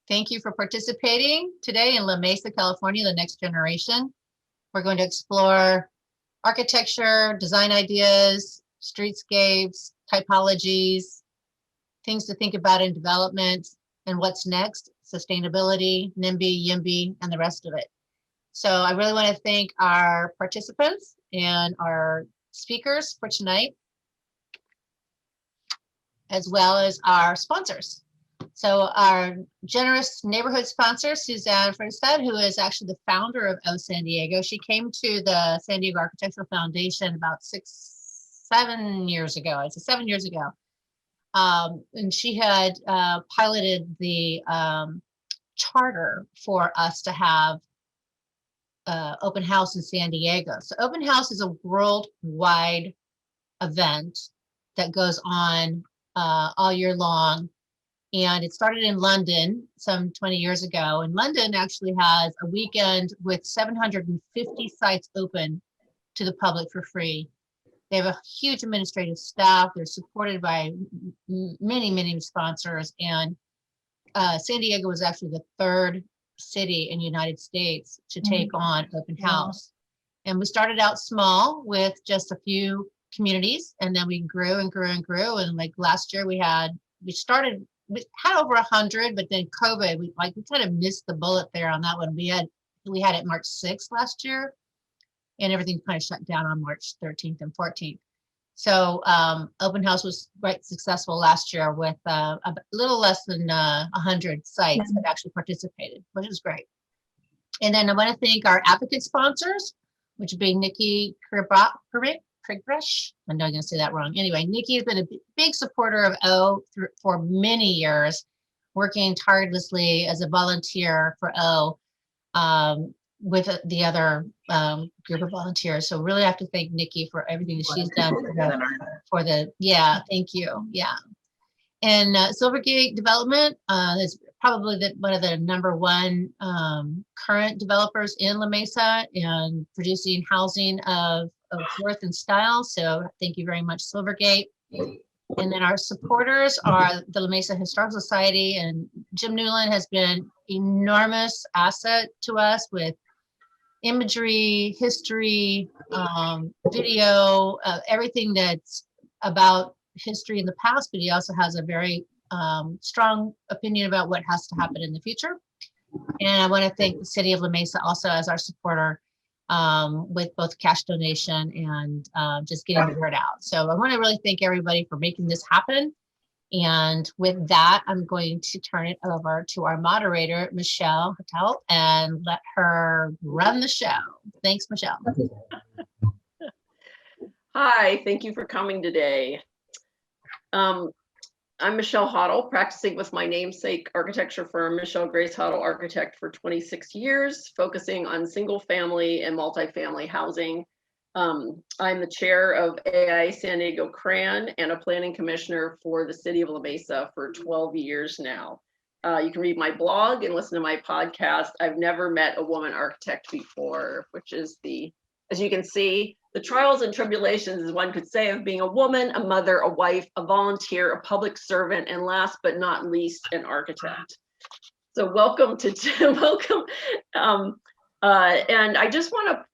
Thank you for participating today in La Mesa, California, the next generation. We're going to explore architecture, design ideas, streetscapes, typologies, things to think about in development, and what's next, sustainability, NIMBY, YIMBY, and the rest of it. So I really want to thank our participants and our speakers for tonight, as well as our sponsors. So our generous neighborhood sponsor, Suzanne Fristed, who is actually the founder of O San Diego. She came to the San Diego Architectural Foundation about 7 years ago. It's 7 years ago. And she had piloted the charter for us to have open house in San Diego. So open house is a worldwide event that goes on all year long. And it started in London some 20 years ago. And London actually has a weekend with 750 sites open to the public for free. They have a huge administrative staff. They're supported by many, many sponsors. And San Diego was actually the third city in the United States to take on open house. And we started out small with just a few communities, and then we grew and grew and grew. And like last year we had over 100, but then COVID, we kind of missed the bullet there on that one. We had it March 6th last year, and everything kind of shut down on March 13th and 14th. So open house was quite successful last year with a little less than 100 sites that actually participated, which is great. And then I want to thank our advocate sponsors, which would be Nikki Krigresh. I know I'm going to say that wrong. Anyway, Nikki has been a big supporter of O for many years, working tirelessly as a volunteer for O with the other group of volunteers. So really have to thank Nikki for everything that she's done thank you. Yeah. And Silvergate Development is probably one of the #1 current developers in La Mesa and producing housing of worth and style. So thank you very much, Silvergate. And then our supporters are the La Mesa Historical Society, and Jim Newland has been enormous asset to us with imagery, history, video, everything that's about history in the past, but he also has a very strong opinion about what has to happen in the future. And I want to thank the city of La Mesa also as our supporter with both cash donation and just getting the word out. So I want to really thank everybody for making this happen. And with that, I'm going to turn it over to our moderator, Michelle Hatel, and let her run the show. Thanks, Michelle. Hi, thank you for coming today. I'm Michelle Hoddle, practicing with my namesake architecture firm, Michelle Grace Hoddle Architect, for 26 years, focusing on single family and multifamily housing. I'm the chair of AI San Diego CRAN and a planning commissioner for the city of La Mesa for 12 years now. You can read my blog and listen to my podcast. I've never met a woman architect before, which is as you can see, the trials and tribulations, as one could say, of being a woman, a mother, a wife, a volunteer, a public servant, and last but not least, an architect. So welcome welcome. And I just want to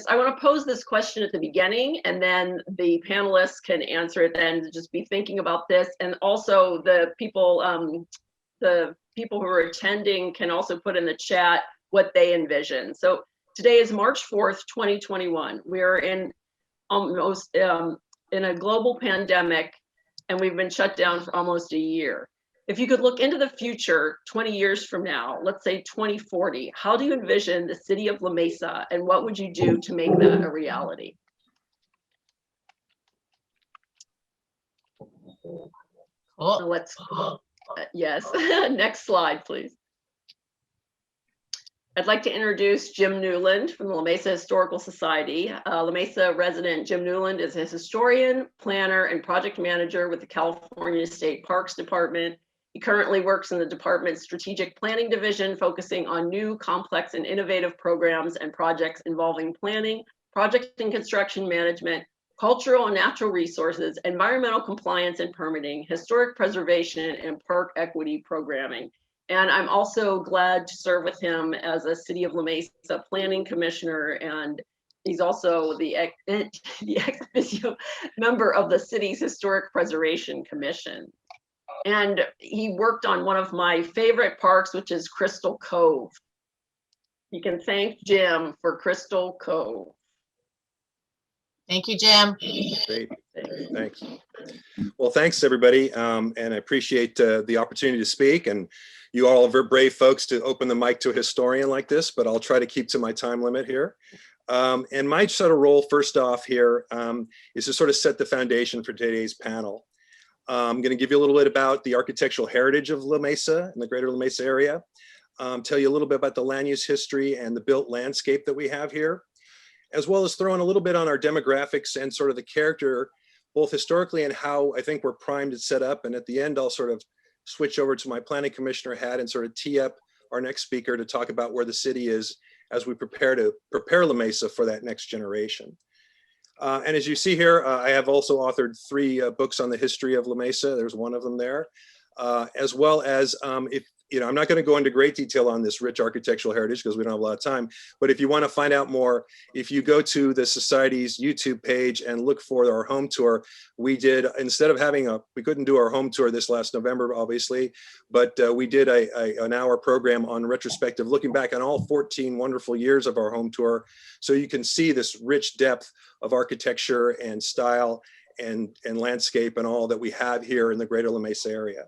I want to pose this question at the beginning, and then the panelists can answer it then. Just be thinking about this, and also the people who are attending can also put in the chat what they envision. So today is March 4th, 2021. We are in a global pandemic, and we've been shut down for almost a year. If you could look into the future 20 years from now, let's say 2040, how do you envision the city of La Mesa, and what would you do to make that a reality? So yes, next slide, please. I'd like to introduce Jim Newland from the La Mesa Historical Society. La Mesa resident Jim Newland is a historian, planner, and project manager with the California State Parks Department. He currently works in the department's strategic planning division, focusing on new, complex, and innovative programs and projects involving planning, project and construction management, cultural and natural resources, environmental compliance and permitting, historic preservation, and park equity programming. And I'm also glad to serve with him as a City of La Mesa Planning Commissioner, and he's also the ex officio member of the city's Historic Preservation Commission. And he worked on one of my favorite parks, which is Crystal Cove. You can thank Jim for Crystal Cove. Thank you, Jim. Great, thanks. Well, thanks everybody, and I appreciate the opportunity to speak. And you all are very brave folks to open the mic to a historian like this, but I'll try to keep to my time limit here. And my sort of role, first off here, is to sort of set the foundation for today's panel. I'm going to give you a little bit about the architectural heritage of La Mesa and the greater La Mesa area. Tell you a little bit about the land use history and the built landscape that we have here, as well as throw in a little bit on our demographics and sort of the character, both historically and how I think we're primed to set up. And at the end, I'll sort of switch over to my planning commissioner hat and sort of tee up our next speaker to talk about where the city is as we prepare La Mesa for that next generation. And as you see here, I have also authored 3 books on the history of La Mesa. There's one of them there, as well as I'm not going to go into great detail on this rich architectural heritage because we don't have a lot of time. But if you want to find out more, if you go to the Society's YouTube page and look for our home tour, we did, instead of having we couldn't do our home tour this last November, obviously, but we did an hour program on retrospective, looking back on all 14 wonderful years of our home tour. So you can see this rich depth of architecture and style and landscape and all that we have here in the greater La Mesa area.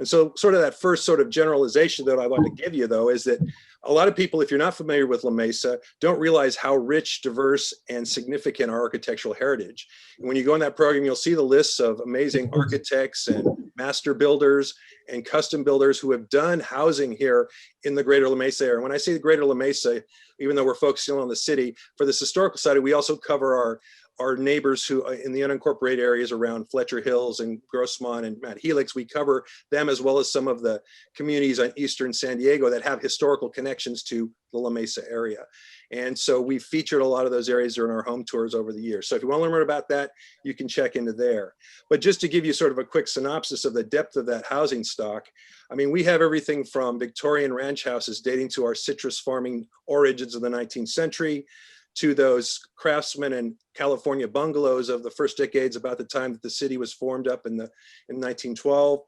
And so sort of that first sort of generalization that I want to give you, though, is that a lot of people, if you're not familiar with La Mesa, don't realize how rich, diverse, and significant our architectural heritage. And when you go in that program, you'll see the lists of amazing architects and master builders and custom builders who have done housing here in the greater La Mesa area. When I say the greater La Mesa, even though we're focusing on the city, for this historical society, we also cover our neighbors who in the unincorporated areas around Fletcher Hills and Grossmont and Mount Helix. We cover them as well as some of the communities on eastern San Diego that have historical connections to the La Mesa area. And so we've featured a lot of those areas during our home tours over the years. So if you want to learn more about that, you can check into there. But just to give you sort of a quick synopsis of the depth of that housing stock, I mean, we have everything from Victorian ranch houses dating to our citrus farming origins of the 19th century, to those craftsmen and California bungalows of the first decades, about the time that the city was formed up in 1912.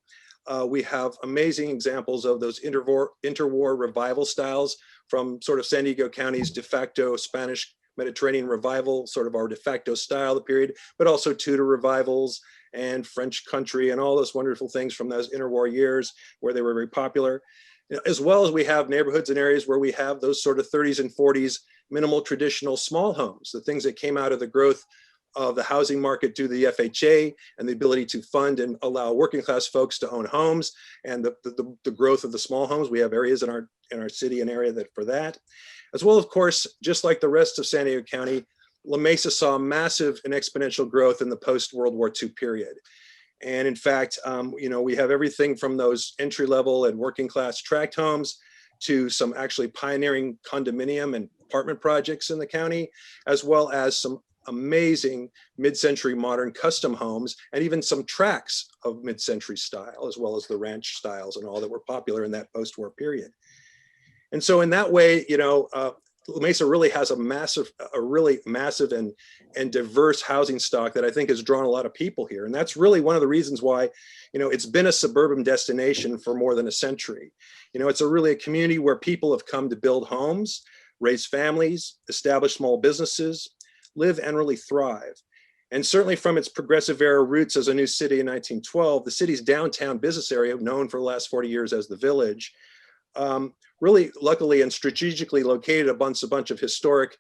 We have amazing examples of those interwar revival styles from sort of San Diego County's de facto Spanish Mediterranean revival, sort of our de facto style of the period, but also Tudor revivals and French country and all those wonderful things from those interwar years where they were very popular. As well as we have neighborhoods and areas where we have those sort of 30s and 40s minimal traditional small homes, the things that came out of the growth of the housing market due to the FHA and the ability to fund and allow working class folks to own homes, and the growth of the small homes. We have areas in our city and area that for that, as well, of course, just like the rest of San Diego County, La Mesa saw massive and exponential growth in the post-World War II period. And in fact, we have everything from those entry-level and working class tract homes to some actually pioneering condominium and apartment projects in the county, as well as some amazing mid-century modern custom homes and even some tracts of mid-century style, as well as the ranch styles and all that were popular in that post-war period. And so in that way, La Mesa really has a really massive and diverse housing stock that I think has drawn a lot of people here. And that's really one of the reasons why, it's been a suburban destination for more than a century. It's really a community where people have come to build homes, raise families, establish small businesses, live and really thrive. And certainly from its progressive era roots as a new city in 1912, the city's downtown business area, known for the last 40 years as the Village, really luckily and strategically located amongst a bunch of historic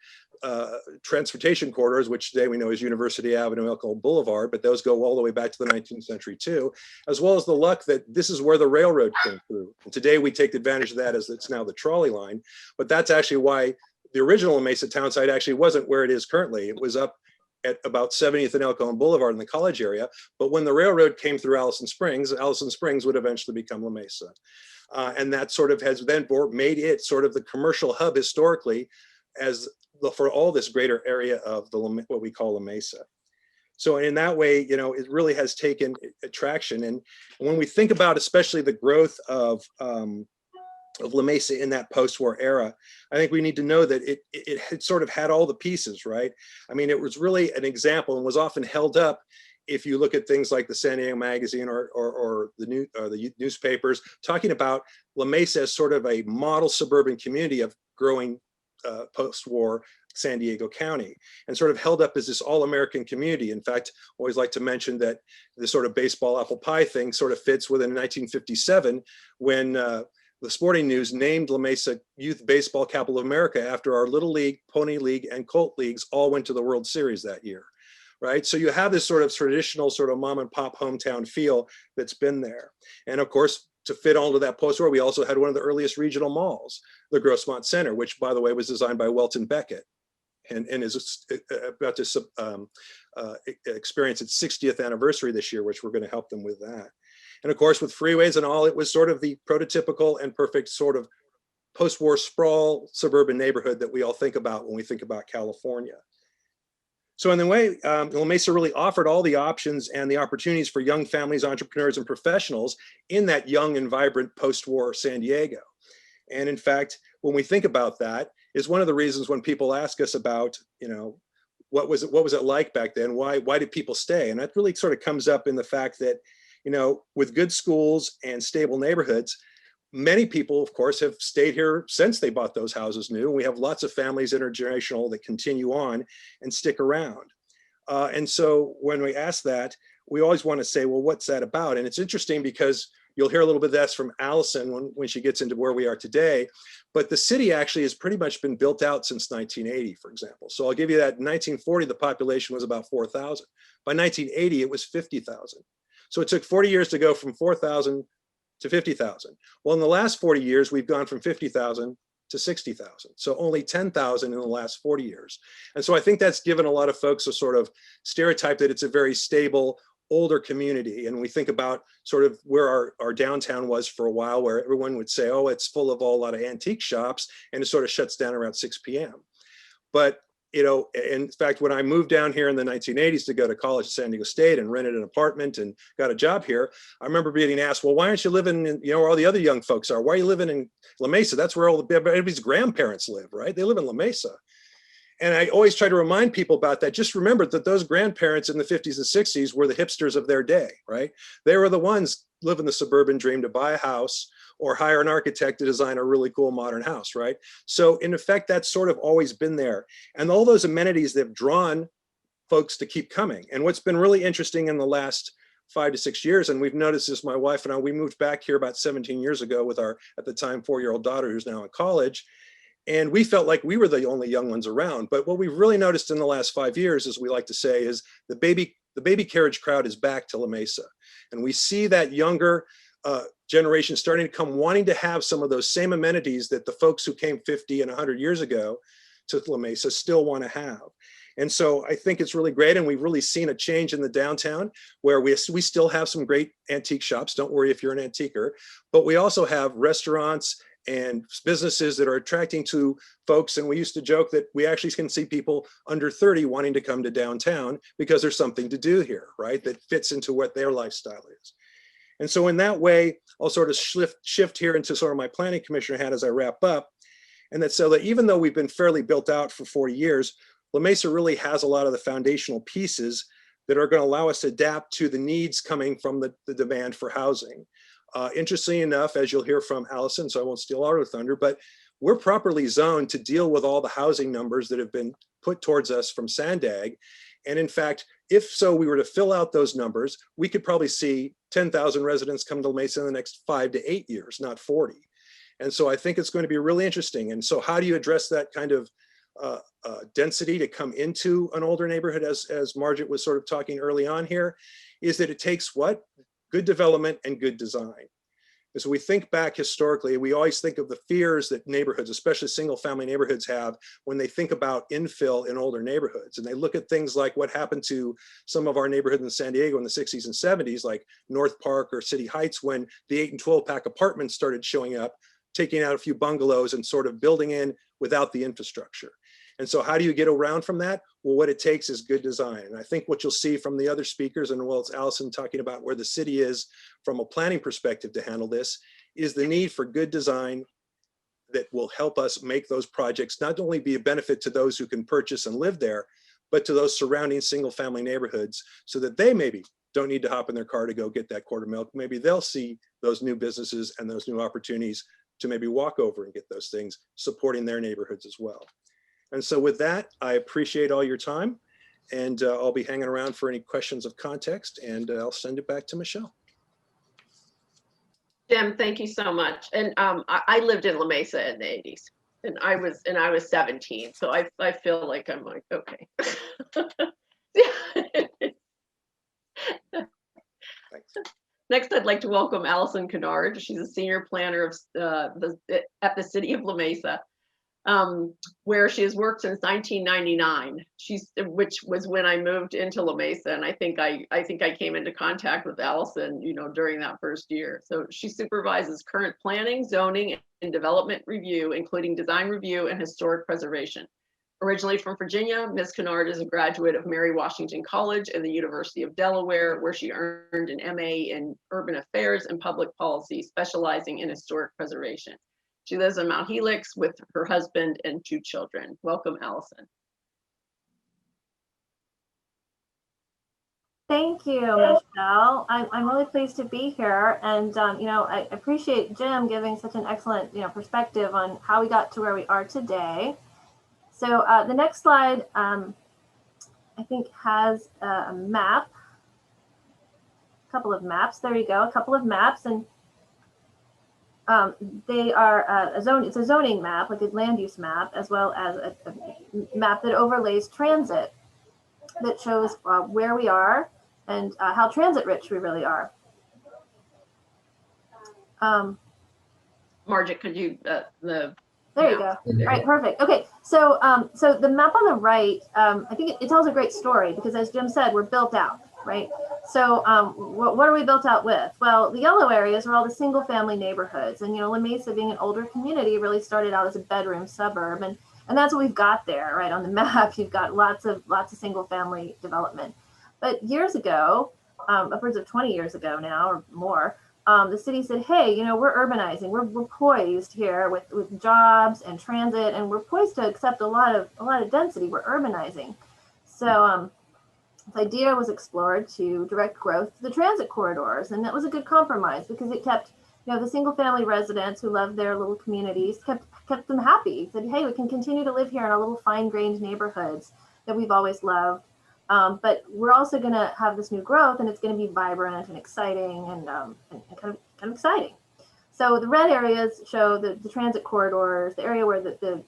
transportation corridors, which today we know is University Avenue, Elko Boulevard, but those go all the way back to the 19th century too, as well as the luck that this is where the railroad came through. And today we take advantage of that as it's now the trolley line, but that's actually why the original La Mesa town site actually wasn't where it is currently. It was up at about 70th and Elko Boulevard in the college area, but when the railroad came through Allison Springs would eventually become La Mesa. And that sort of has then made it sort of the commercial hub historically for all this greater area of what we call La Mesa. So in that way, it really has taken traction. And when we think about especially the growth of of La Mesa in that post-war era, I think we need to know that it had sort of had all the pieces, right? I mean, it was really an example and was often held up if you look at things like the San Diego Magazine or the newspapers talking about La Mesa as sort of a model suburban community of growing post-war San Diego County, and sort of held up as this all-American community. In fact, I always like to mention that the sort of baseball apple pie thing sort of fits within 1957 when the Sporting News named La Mesa Youth Baseball Capital of America after our Little League, Pony League, and Colt Leagues all went to the World Series that year, right? So you have this sort of traditional sort of mom and pop hometown feel that's been there. And of course, to fit onto that post-war, we also had one of the earliest regional malls, the Grossmont Center, which by the way was designed by Welton Beckett and is about to experience its 60th anniversary this year, which we're going to help them with that. And of course, with freeways and all, it was sort of the prototypical and perfect sort of post-war sprawl suburban neighborhood that we all think about when we think about California. So in the way, La Mesa really offered all the options and the opportunities for young families, entrepreneurs, and professionals in that young and vibrant post-war San Diego. And in fact, when we think about that, is one of the reasons when people ask us about, you know, what was it like back then? Why did people stay? And that really sort of comes up in the fact that, you know, with good schools and stable neighborhoods, many people, of course, have stayed here since they bought those houses new. And we have lots of families intergenerational that continue on and stick around. And so when we ask that, we always want to say, well, what's that about? And it's interesting because you'll hear a little bit of this from Allison when she gets into where we are today. But the city actually has pretty much been built out since 1980, for example. So I'll give you that. In 1940, the population was about 4,000. By 1980, it was 50,000. So it took 40 years to go from 4,000 to 50,000. Well, in the last 40 years, we've gone from 50,000 to 60,000. So only 10,000 in the last 40 years. And so I think that's given a lot of folks a sort of stereotype that it's a very stable, older community. And we think about sort of where our downtown was for a while, where everyone would say, oh, it's full of a lot of antique shops, and it sort of shuts down around 6 p.m. But, you know, in fact, when I moved down here in the 1980s to go to college at San Diego State and rented an apartment and got a job here, I remember being asked, well, why aren't you living in, you know, where all the other young folks are? Why are you living in La Mesa? That's where everybody's grandparents live, right? They live in La Mesa. And I always try to remind people about that. Just remember that those grandparents in the 50s and 60s were the hipsters of their day, right? They were the ones living the suburban dream to buy a house or hire an architect to design a really cool modern house, right? So in effect, that's sort of always been there. And all those amenities that have drawn folks to keep coming. And what's been really interesting in the last 5 to 6 years, and we've noticed this, my wife and I, we moved back here about 17 years ago with our, at the time, 4-year-old daughter who's now in college. And we felt like we were the only young ones around. But what we've really noticed in the last 5 years, as we like to say, is the baby carriage crowd is back to La Mesa. And we see that younger generation starting to come, wanting to have some of those same amenities that the folks who came 50 and 100 years ago to La Mesa still want to have. And so I think it's really great. And we've really seen a change in the downtown where we still have some great antique shops. Don't worry if you're an antiquer, but we also have restaurants and businesses that are attracting to folks. And we used to joke that we actually can see people under 30 wanting to come to downtown because there's something to do here, right? That fits into what their lifestyle is. And so in that way, I'll sort of shift here into sort of my planning commissioner hat as I wrap up. And that so that even though we've been fairly built out for 40 years, La Mesa really has a lot of the foundational pieces that are going to allow us to adapt to the needs coming from the demand for housing. Interestingly enough, as you'll hear from Allison, so I won't steal all her thunder, but we're properly zoned to deal with all the housing numbers that have been put towards us from Sandag. And in fact, if so, we were to fill out those numbers, we could probably see 10,000 residents come to La Mesa in the next 5 to 8 years, not 40. And so I think it's going to be really interesting. And so how do you address that kind of density to come into an older neighborhood, as Margaret was sort of talking early on here, is that it takes what? Good development and good design. And so we think back historically, we always think of the fears that neighborhoods, especially single family neighborhoods, have when they think about infill in older neighborhoods. And they look at things like what happened to some of our neighborhoods in San Diego in the 60s and 70s, like North Park or City Heights, when the 8 and 12 pack apartments started showing up, taking out a few bungalows and sort of building in without the infrastructure. And so how do you get around from that? Well, what it takes is good design. And I think what you'll see from the other speakers, and well, it's Allison talking about where the city is from a planning perspective to handle this, is the need for good design, that will help us make those projects not only be a benefit to those who can purchase and live there, but to those surrounding single family neighborhoods, so that they maybe don't need to hop in their car to go get that quart of milk. Maybe they'll see those new businesses and those new opportunities to maybe walk over and get those things, supporting their neighborhoods as well. And so with that, I appreciate all your time, and I'll be hanging around for any questions of context, and I'll send it back to Michelle. Jim, thank you so much. And I lived in La Mesa in the 80s, and I was 17, so I feel like I'm like, okay. Thanks. Next, I'd like to welcome Allison Canard. She's a senior planner at the City of La Mesa, where she has worked since 1999. Which was when I moved into La Mesa, and I think I came into contact with Allison, during that first year. So she supervises current planning, zoning, and development review, including design review and historic preservation. Originally from Virginia, Ms. Canard is a graduate of Mary Washington College and the University of Delaware, where she earned an MA in Urban Affairs and Public Policy, specializing in historic preservation. She lives in Mount Helix with her husband and 2 children. Welcome, Allison. Thank you, Michelle. I'm really pleased to be here, and I appreciate Jim giving such an excellent perspective on how we got to where we are today. So the next slide, I think, has a map, a couple of maps. There you go, a couple of maps, and they are it's a zoning map, like a land use map, as well as a map that overlays transit, that shows where we are and how transit rich we really are. Margit, could you There you go. All right, perfect. Okay, so so the map on the right, I think it tells a great story, because as Jim said, we're built out, right? So what are we built out with? Well, the yellow areas are all the single family neighborhoods, and La Mesa, being an older community, really started out as a bedroom suburb, and that's what we've got there, right? On the map, you've got lots of single family development. But years ago, upwards of 20 years ago now or more, the city said, hey, we're urbanizing. We're poised here with jobs and transit, and we're poised to accept a lot of density. We're urbanizing. So the idea was explored to direct growth to the transit corridors, and that was a good compromise, because it kept the single family residents who love their little communities, kept them happy. Said, hey, we can continue to live here in our little fine-grained neighborhoods that we've always loved. But we're also going to have this new growth, and it's going to be vibrant and exciting and kind of exciting. So the red areas show the transit corridors, the area where the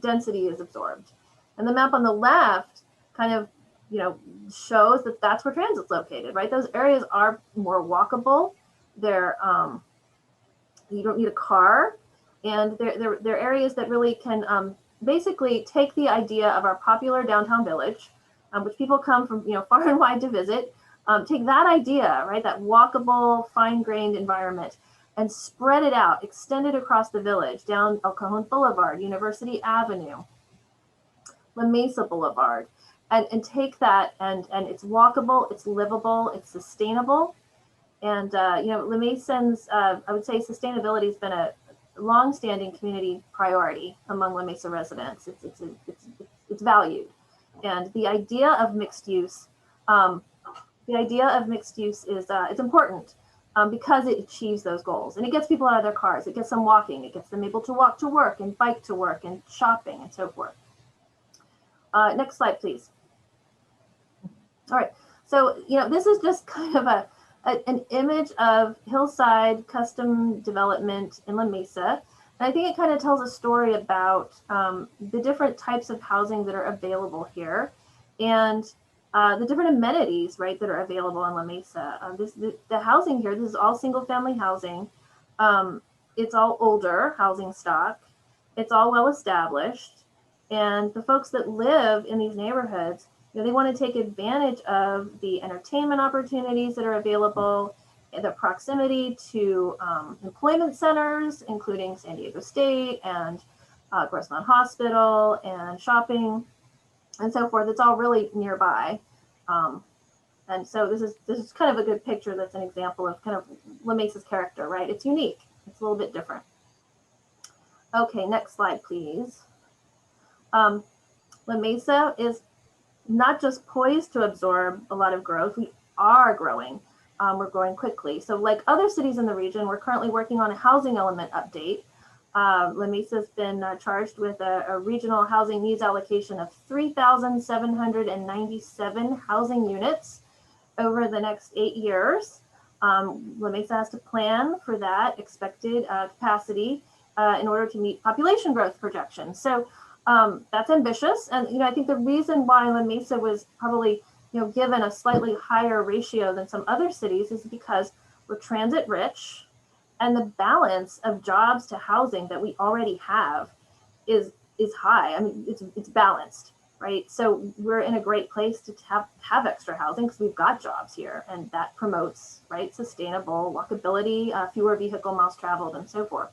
density is absorbed. And the map on the left kind of shows that that's where transit's located, right? Those areas are more walkable. They're you don't need a car, and they're areas that really can basically take the idea of our popular downtown village, which people come from far and wide to visit. Take that idea, right, that walkable, fine-grained environment, and spread it out, extend it across the village, down El Cajon Boulevard, University Avenue, La Mesa Boulevard, and take that, and it's walkable, it's livable, it's sustainable. And La Mesans, I would say sustainability has been a long-standing community priority among La Mesa residents. It's valued. And the idea of mixed use, is it's important because it achieves those goals, and it gets people out of their cars. It gets them walking. It gets them able to walk to work and bike to work and shopping and so forth. Next slide, please. All right. So this is just kind of an image of hillside custom development in La Mesa. And I think it kind of tells a story about the different types of housing that are available here, and the different amenities, right, that are available in La Mesa. The housing here, this is all single family housing. It's all older housing stock. It's all well established. And the folks that live in these neighborhoods, they want to take advantage of the entertainment opportunities that are available, the proximity to employment centers, including San Diego State and Grossmont Hospital, and shopping and so forth. It's all really nearby. And so this is kind of a good picture. That's an example of kind of La Mesa's character, right? It's unique. It's a little bit different. Okay, next slide, please. La Mesa is not just poised to absorb a lot of growth, we are growing. We're growing quickly. So like other cities in the region, we're currently working on a housing element update. La Mesa's been charged with a regional housing needs allocation of 3,797 housing units over the next 8 years. La Mesa has to plan for that expected capacity in order to meet population growth projections. So that's ambitious. And, I think the reason why La Mesa was probably, given a slightly higher ratio than some other cities is because we're transit rich and the balance of jobs to housing that we already have is high. I mean, it's balanced, right? So we're in a great place to have extra housing because we've got jobs here, and that promotes, right, sustainable walkability, fewer vehicle miles traveled, and so forth.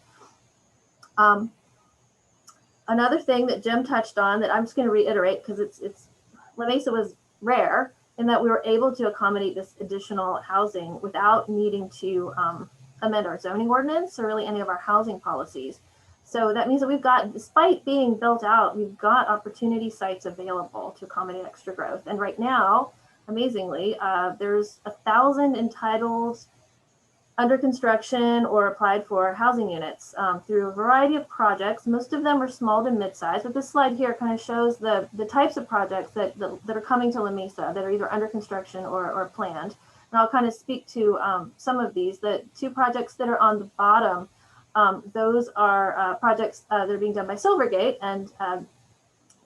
Another thing that Jim touched on that I'm just going to reiterate because it's La Mesa was rare in that we were able to accommodate this additional housing without needing to amend our zoning ordinance or really any of our housing policies. So that means that we've got, despite being built out, we've got opportunity sites available to accommodate extra growth. And right now, amazingly, there's 1,000 entitled under construction or applied for housing units through a variety of projects. Most of them are small to mid-size, but this slide here kind of shows the types of projects that are coming to La Mesa that are either under construction or planned. And I'll kind of speak to some of these. The 2 projects that are on the bottom, those are projects that are being done by Silvergate, and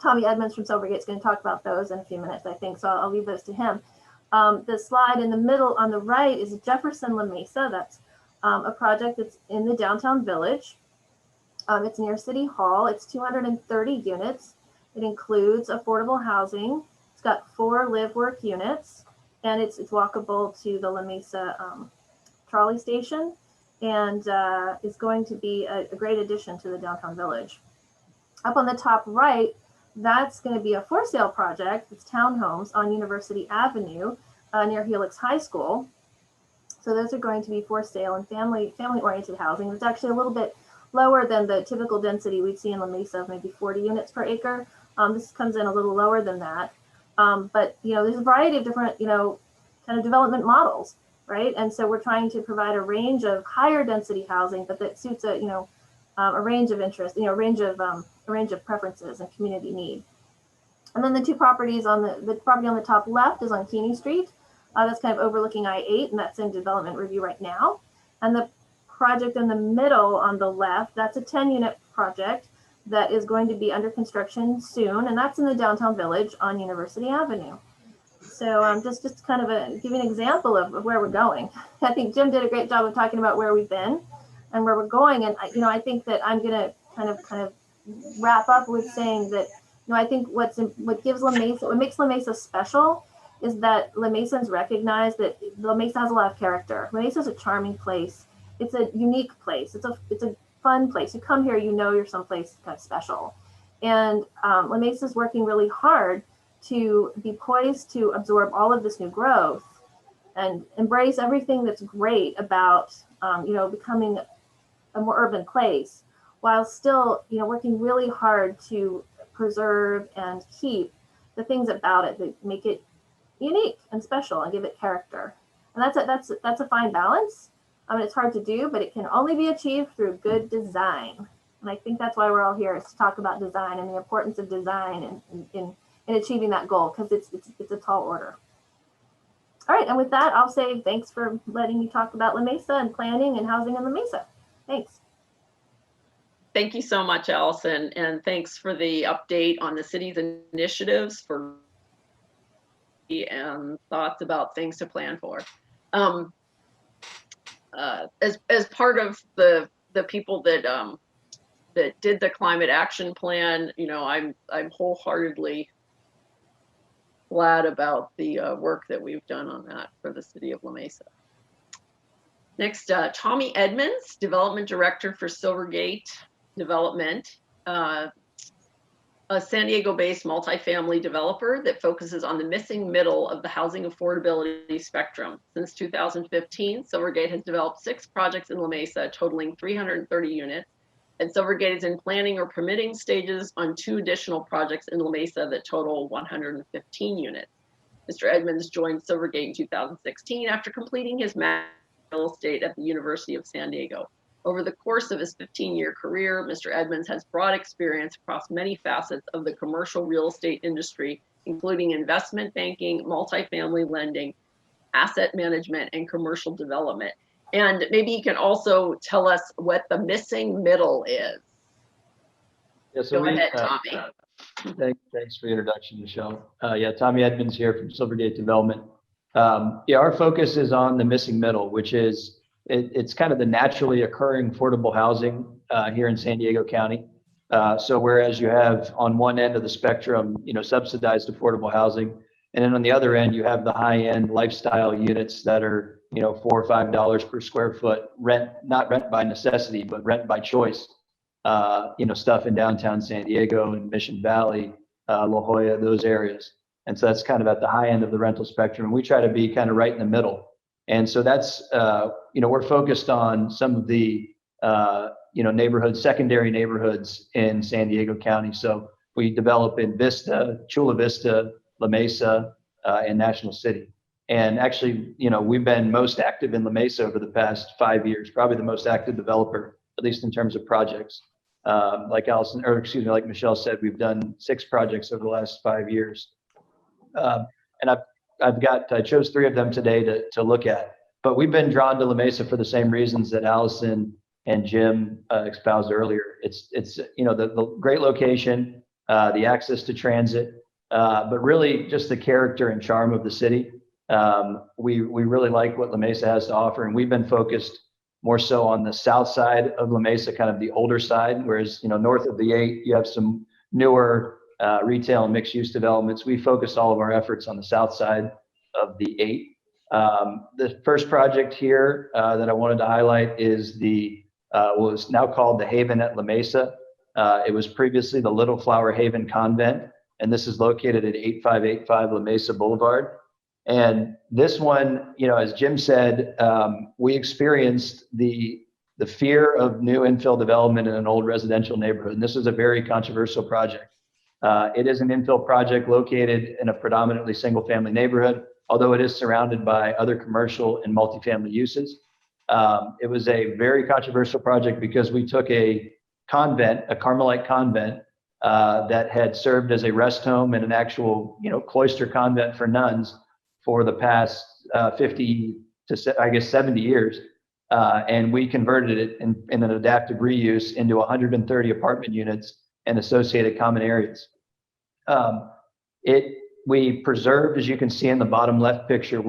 Tommy Edmonds from Silvergate is going to talk about those in a few minutes, I think, so I'll leave those to him. The slide in the middle on the right is Jefferson La Mesa. That's a project that's in the downtown village. It's near City Hall. It's 230 units. It includes affordable housing. It's got 4 live-work units, and it's walkable to the La Mesa trolley station, and is going to be a great addition to the downtown village. Up on the top right, that's going to be a for sale project. It's townhomes on University Avenue near Helix High School. So those are going to be for sale and family-oriented housing. It's actually a little bit lower than the typical density we'd see in La Mesa of maybe 40 units per acre. This comes in a little lower than that. But, there's a variety of different, kind of development models, right? And so we're trying to provide a range of higher density housing, but that suits a range of interest, a range of preferences and community need. And then the 2 properties on the property on the top left is on Keeney Street. That's kind of overlooking I-8, and that's in development review right now. And the project in the middle on the left, that's a 10-unit project that is going to be under construction soon, and that's in the downtown village on University Avenue. So just kind of give you an example of where we're going. I think Jim did a great job of talking about where we've been and where we're going. And I think that I'm going to kind of wrap up with saying that I think what makes La Mesa special is that La Mesans recognize that La Mesa has a lot of character. La Mesa is a charming place. It's a unique place. It's a fun place. You come here, you're someplace kind of special. And La Mesa is working really hard to be poised to absorb all of this new growth and embrace everything that's great about becoming a more urban place, while still working really hard to preserve and keep the things about it that make it unique and special and give it character. And that's a fine balance. It's hard to do, but it can only be achieved through good design. And I think that's why we're all here, is to talk about design and the importance of design in achieving that goal, because it's a tall order. All right, and with that, I'll say thanks for letting me talk about La Mesa and planning and housing in La Mesa. Thanks. Thank you so much, Allison, and thanks for the update on the city's initiatives and thoughts about things to plan for. As part of the people that did the climate action plan, I'm wholeheartedly glad about the work that we've done on that for the city of La Mesa. Next, Tommy Edmonds, Development Director for Silvergate Development, a San Diego-based multifamily developer that focuses on the missing middle of the housing affordability spectrum. Since 2015, Silvergate has developed 6 projects in La Mesa, totaling 330 units And Silvergate is in planning or permitting stages on 2 additional projects in La Mesa that total 115 units. Mr. Edmonds joined Silvergate in 2016 after completing his master's in real estate at the University of San Diego. Over the course of his 15-year career, Mr. Edmonds has broad experience across many facets of the commercial real estate industry, including investment banking, multifamily lending, asset management, and commercial development. And maybe you can also tell us what the missing middle is. Yeah, so Go ahead, Tommy. Thanks for the introduction, Michelle. Yeah, Tommy Edmonds here from Silvergate Development. Yeah, our focus is on the missing middle, which is it's kind of the naturally occurring affordable housing here in San Diego County. So whereas you have on one end of the spectrum, subsidized affordable housing, and then on the other end, you have the high-end lifestyle units that are, $4 or $5 per square foot not rent by necessity, but rent by choice. Stuff in downtown San Diego and Mission Valley, La Jolla, those areas. And so that's kind of at the high end of the rental spectrum. And we try to be kind of right in the middle. And so that's, we're focused on some of the, neighborhoods, secondary neighborhoods in San Diego County. So we develop in Vista, Chula Vista, La Mesa, and National City. And actually, we've been most active in La Mesa over the past 5 years, probably the most active developer, at least in terms of projects. Like Michelle said, we've done 6 projects over the last 5 years. And I chose 3 of them today to look at, but we've been drawn to La Mesa for the same reasons that Allison and Jim espoused earlier. It's the great location, the access to transit, but really just the character and charm of the city. We really like what La Mesa has to offer, and we've been focused more so on the south side of La Mesa, kind of the older side, whereas, north of the 8, you have some newer retail and mixed use developments. We focused all of our efforts on the south side of the 8. The first project here that I wanted to highlight is what is now called the Haven at La Mesa. It was previously the Little Flower Haven Convent, and this is located at 8585 La Mesa Boulevard. And this one, as Jim said, we experienced the fear of new infill development in an old residential neighborhood. And this is a very controversial project. It is an infill project located in a predominantly single family neighborhood, although it is surrounded by other commercial and multifamily uses. It was a very controversial project because we took a convent, a Carmelite convent, that had served as a rest home and an actual, cloister convent for nuns for the past 50 to, I guess, 70 years. And we converted it in an adaptive reuse into 130 apartment units and associated common areas. We preserved, as you can see in the bottom left picture,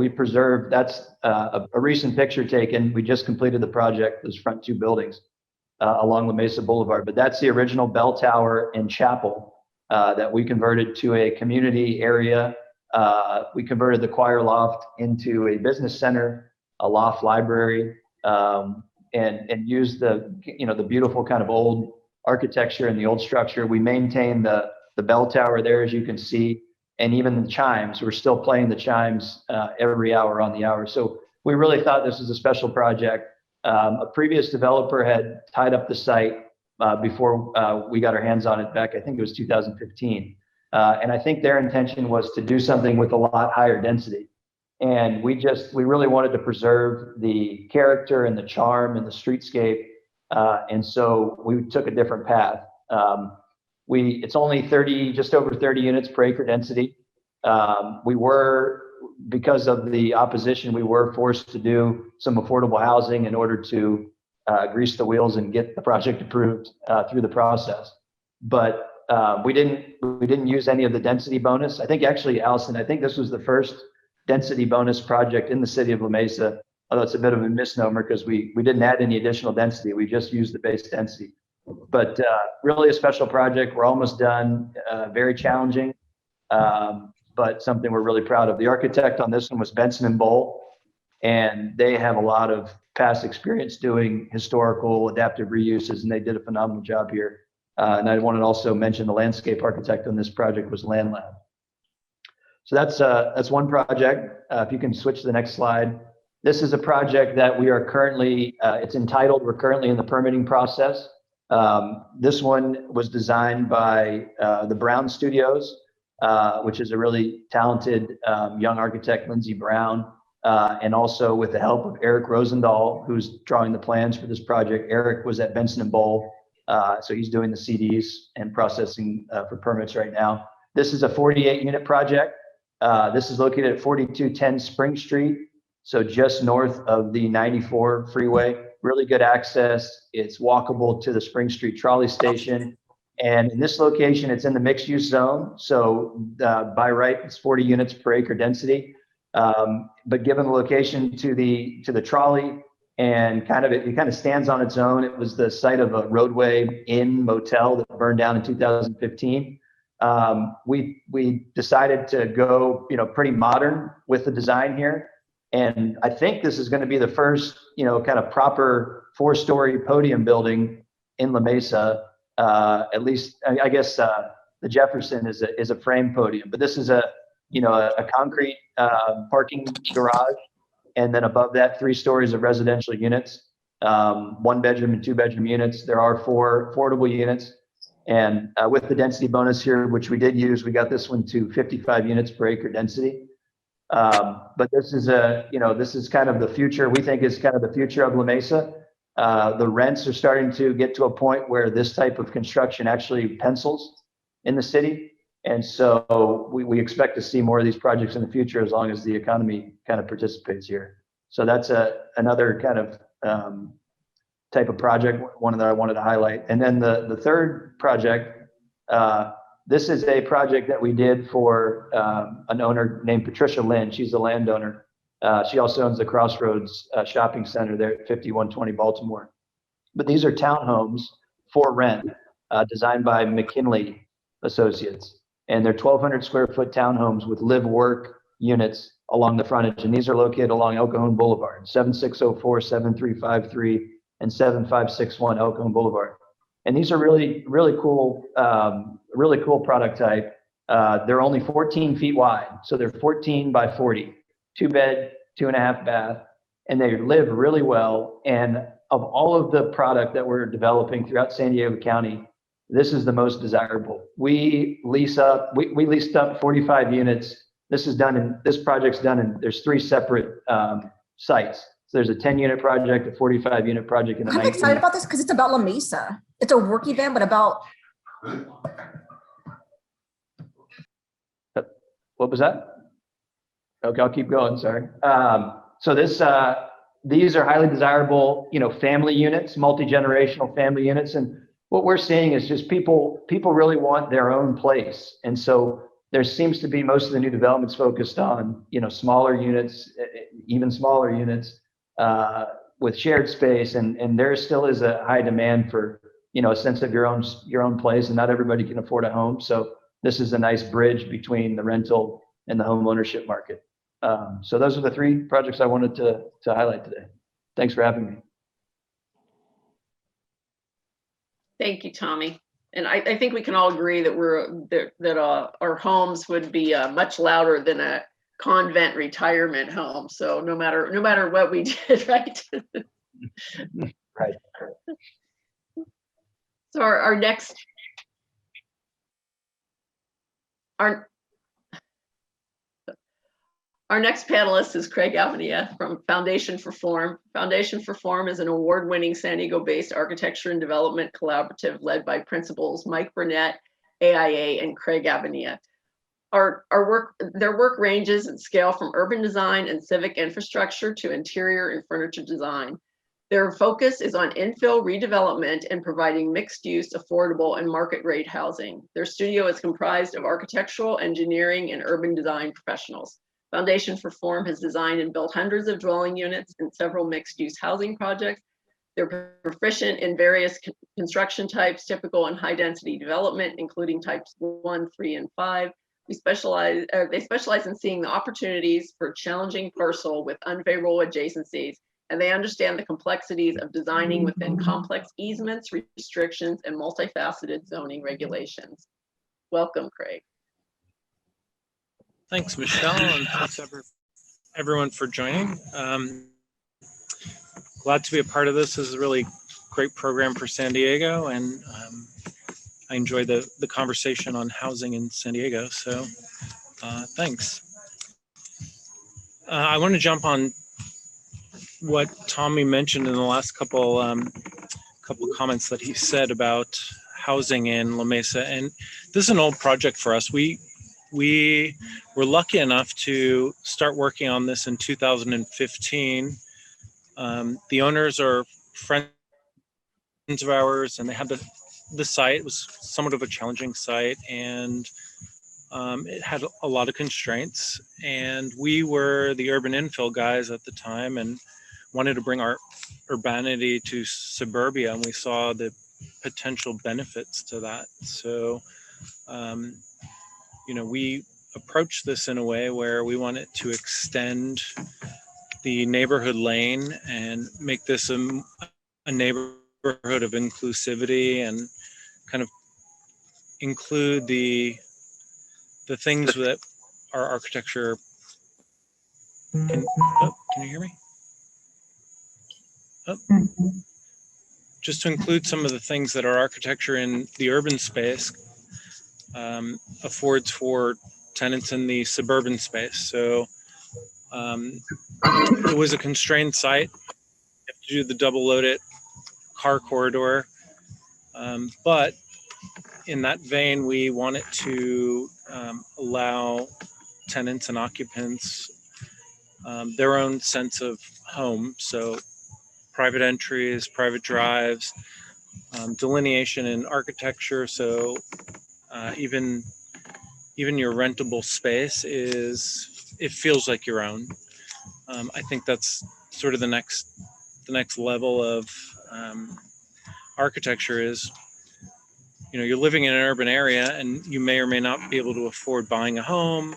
that's a recent picture taken. We just completed the project, those front 2 buildings along La Mesa Boulevard, but that's the original bell tower and chapel that we converted to a community area. We converted the choir loft into a business center, a loft library, and used the beautiful kind of old architecture and the old structure. We maintain the bell tower there, as you can see, and even the chimes. We're still playing the chimes every hour on the hour. So we really thought this was a special project. A previous developer had tied up the site before we got our hands on it back, I think it was 2015. And I think their intention was to do something with a lot higher density. And we really wanted to preserve the character and the charm and the streetscape. And so we took a different path. It's only just over 30 units per acre density. Because of the opposition, we were forced to do some affordable housing in order to grease the wheels and get the project approved through the process. But we didn't use any of the density bonus. I think actually, Allison, I think this was the first density bonus project in the city of La Mesa, although it's a bit of a misnomer because we didn't add any additional density. We just used the base density. But really a special project. We're almost done. Very challenging, but something we're really proud of. The architect on this one was Benson and Bowl, and they have a lot of past experience doing historical adaptive reuses, and they did a phenomenal job here. And I want to also mention the landscape architect on this project was Land Lab. So that's one project. If you can switch to the next slide. This is a project that we are currently, it's entitled, we're currently in the permitting process. This one was designed by the Brown Studios, which is a really talented young architect, Lindsey Brown, and also with the help of Eric Rosendahl, who's drawing the plans for this project. Eric was at Benson and Bowl, so he's doing the CDs and processing for permits right now. This is a 48-unit project. This is located at 4210 Spring Street, so just north of the 94 freeway. Really good access. It's walkable to the Spring Street trolley station. And in this location, it's in the mixed use zone. So by right, it's 40 units per acre density. But given the location to the trolley and it kind of stands on its own. It was the site of a roadway inn motel that burned down in 2015. We decided to go, pretty modern with the design here. And I think this is going to be the first, kind of proper 4-story podium building in La Mesa. At least, I guess the Jefferson is a frame podium, but this is a concrete parking garage, and then above that, 3 stories of residential units, 1-bedroom and 2-bedroom units. There are 4 affordable units, and with the density bonus here, which we did use, we got this one to 55 units per acre density. But this is this is kind of the future. We think is kind of the future of La Mesa. The rents are starting to get to a point where this type of construction actually pencils in the city. And so we expect to see more of these projects in the future as long as the economy kind of participates here. So that's another kind of type of project, one that I wanted to highlight. And then the third project, this is a project that we did for an owner named Patricia Lynn. She's a landowner. She also owns the Crossroads shopping center there at 5120 Baltimore. But these are townhomes for rent, designed by McKinley Associates. And they're 1,200 square foot townhomes with live-work units along the frontage. And these are located along El Cajon Boulevard, 7604, 7353, and 7561 El Cajon Boulevard. And these are really, really cool product type. They're only 14 feet wide. So they're 14 by 40, 2-bed, 2.5 bath, and they live really well. And of all of the product that we're developing throughout San Diego County, this is the most desirable. We leased up 45 units. This project's done in, there's 3 separate sites. So there's a 10-unit project, a 45-unit project, and a 19. I'm excited about this because it's about La Mesa. It's a work event, but about. What was that? Okay, I'll keep going, sorry. So these are highly desirable, family units, multi-generational family units. And what we're seeing is just people really want their own place. And so there seems to be most of the new developments focused on, smaller units, even smaller units with shared space. And there still is a high demand for, a sense of your own place, and not everybody can afford a home. So this is a nice bridge between the rental and the home ownership market. So those are the 3 projects I wanted to highlight today. Thanks for having me. Thank you, Tommy. And I think we can all agree that our homes would be much louder than a convent retirement home. So no matter what we did, right? Right. So our next panelist is Craig Avenia from Foundation for Form. Foundation for Form is an award-winning San Diego-based architecture and development collaborative led by principals Mike Burnett, AIA, and Craig Avenia. Their work ranges in scale from urban design and civic infrastructure to interior and furniture design. Their focus is on infill redevelopment and providing mixed-use, affordable, and market-rate housing. Their studio is comprised of architectural, engineering, and urban design professionals. Foundation for Form has designed and built hundreds of dwelling units and several mixed-use housing projects. They're proficient in various construction types, typical and high-density development, including types 1, 3, and 5. They specialize in seeing the opportunities for challenging parcel with unfavorable adjacencies, and they understand the complexities of designing within complex easements, restrictions, and multifaceted zoning regulations. Welcome, Craig. Thanks, Michelle, and thanks everyone for joining. Glad to be a part of this. This is a really great program for San Diego, and I enjoy the conversation on housing in San Diego. So thanks. I want to jump on what Tommy mentioned in the last couple comments that he said about housing in La Mesa, and this is an old project for us. We were lucky enough to start working on this in 2015. The owners are friends of ours, and they had the site. It was somewhat of a challenging site, and it had a lot of constraints. And we were the urban infill guys at the time, and wanted to bring our urbanity to suburbia, and we saw the potential benefits to that. So, we approached this in a way where we wanted to extend the neighborhood lane and make this a neighborhood of inclusivity, and kind of include the things that our architecture can you hear me? Just to include some of the things that our architecture in the urban space affords for tenants in the suburban space. So it was a constrained site. You have to do the double loaded car corridor. But in that vein, we wanted to allow tenants and occupants their own sense of home. So private entries, private drives, delineation in architecture. So even your rentable space it feels like your own. I think that's sort of the next level of architecture is, you're living in an urban area, and you may or may not be able to afford buying a home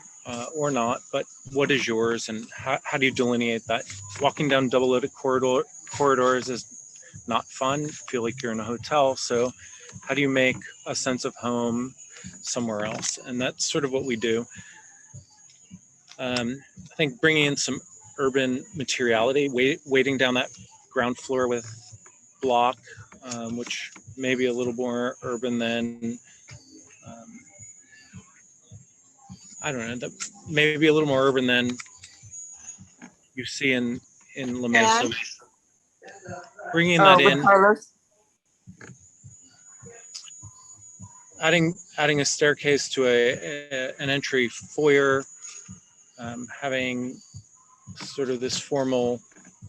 or not, but what is yours, and how do you delineate that? Walking down double loaded corridors is not fun. Feel like you're in a hotel. So how do you make a sense of home somewhere else? And that's sort of what we do. I think bringing in some urban materiality, weighting down that ground floor with block, which may be a little more urban than, I don't know, that maybe a little more urban than you see in La Mesa. Bringing that in, adding a staircase to an entry foyer, having sort of this formal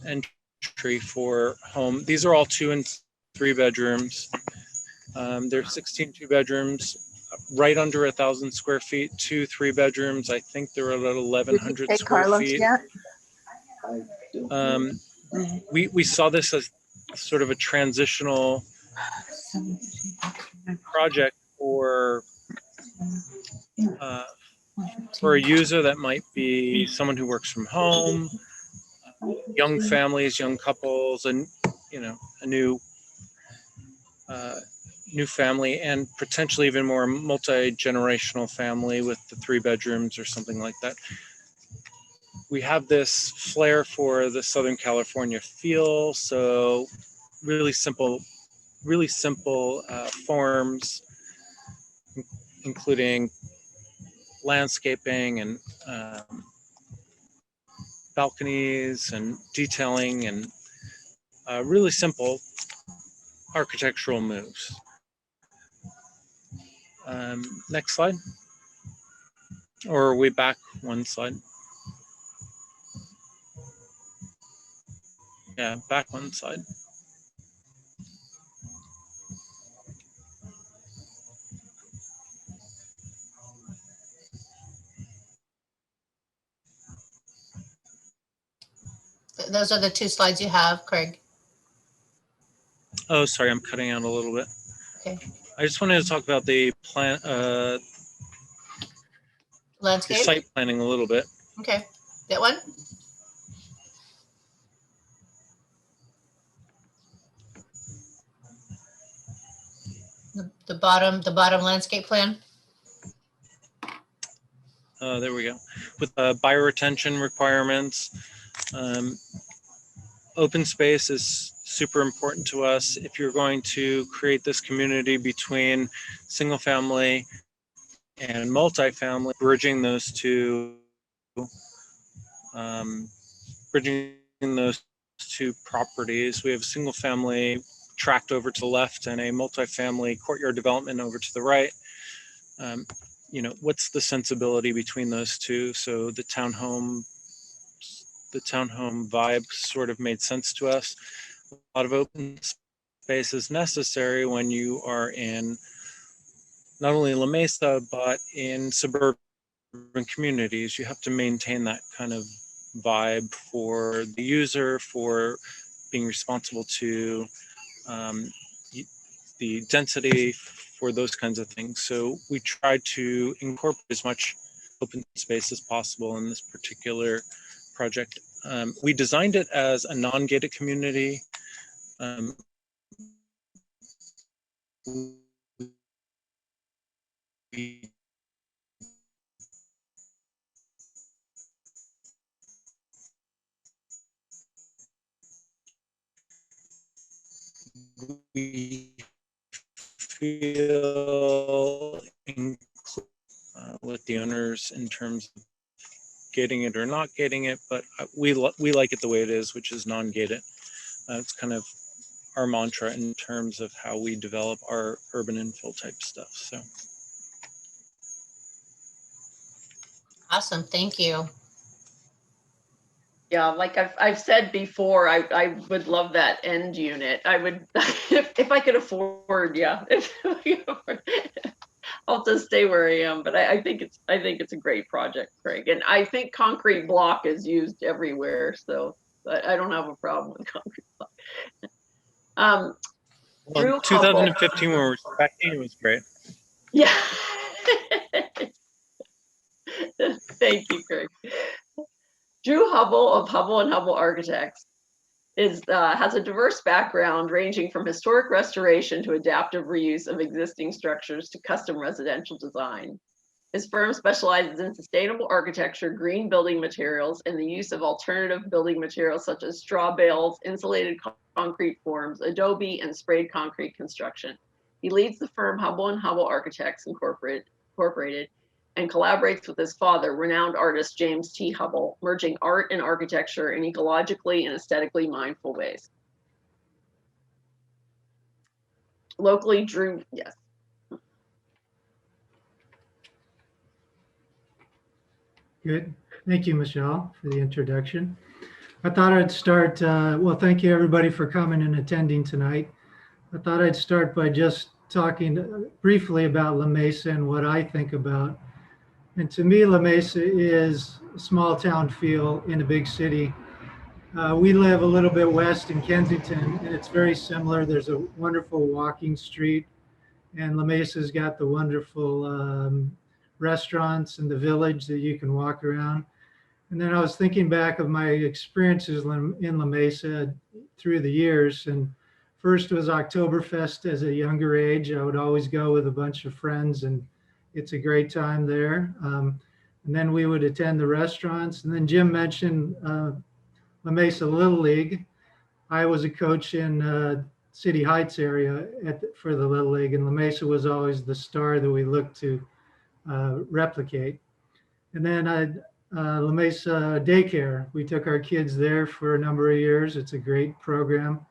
entry for home. These are all 2 and 3 bedrooms. There's 16 2-bedrooms, right under 1,000 square feet. 2 3-bedrooms. I think they're at 1,100 square feet. We saw this as sort of a transitional project for a user that might be someone who works from home, young families, young couples, and a new family, and potentially even more multi-generational family with the 3 bedrooms or something like that. We have this flair for the Southern California feel, so really simple forms, including landscaping and balconies and detailing, and really simple architectural moves. Next slide. Or are we back one slide? Yeah, back one slide. Those are the 2 slides you have, Craig. Oh, sorry, I'm cutting out a little bit. Okay. I just wanted to talk about the Landscape. site planning a little bit. Okay, that one. The bottom landscape plan. There we go. With bioretention requirements, open space is super important to us. If you're going to create this community between single family and multifamily, bridging those two properties. We have a single family tract over to the left and a multifamily courtyard development over to the right. You know, what's the sensibility between those two? So the townhome vibe sort of made sense to us. A lot of open space is necessary when you are in not only La Mesa, but in suburban communities. You have to maintain that kind of vibe for the user, for being responsible to the density, for those kinds of things. So we try to incorporate as much open space as possible in this particular project. We designed it as a non-gated community. We feel with the owners in terms of getting it or not getting it, but we like it the way it is, which is non-gated. It's kind of our mantra in terms of how we develop our urban infill type stuff. So Awesome, thank you. Yeah, like I've said before, I would love that end unit. I would, if I could afford, yeah. I'll just stay where I am, but I think it's a great project, Craig. And I think concrete block is used everywhere, so I don't have a problem with concrete block. well, 2015 when we were expecting, it was great. Yeah. Thank you, Craig. Drew Hubble of Hubble and Hubble Architects has a diverse background ranging from historic restoration to adaptive reuse of existing structures to custom residential design. His firm specializes in sustainable architecture, green building materials, and the use of alternative building materials such as straw bales, insulated concrete forms, adobe, and sprayed concrete construction. He leads the firm Hubble and Hubble Architects Incorporated and collaborates with his father, renowned artist James T. Hubble, merging art and architecture in ecologically and aesthetically mindful ways. Locally, Drew, yes. Good. Thank you, Michelle, for the introduction. I thought I'd start, well, thank you everybody for coming and attending tonight. I thought I'd start by just talking briefly about La Mesa and what I think about. And to me, La Mesa is a small town feel in a big city. We live a little bit west in Kensington, and it's very similar. There's a wonderful walking street, and La Mesa's got the wonderful restaurants and the village that you can walk around. And then I was thinking back of my experiences in La Mesa through the years. And first was Oktoberfest as a younger age. I would always go with a bunch of friends, and it's a great time there. And then we would attend the restaurants. And then Jim mentioned La Mesa Little League. I was a coach in City Heights area for the Little League, and La Mesa was always the star that we looked to replicate. And then La Mesa Daycare, we took our kids there for a number of years. It's a great program.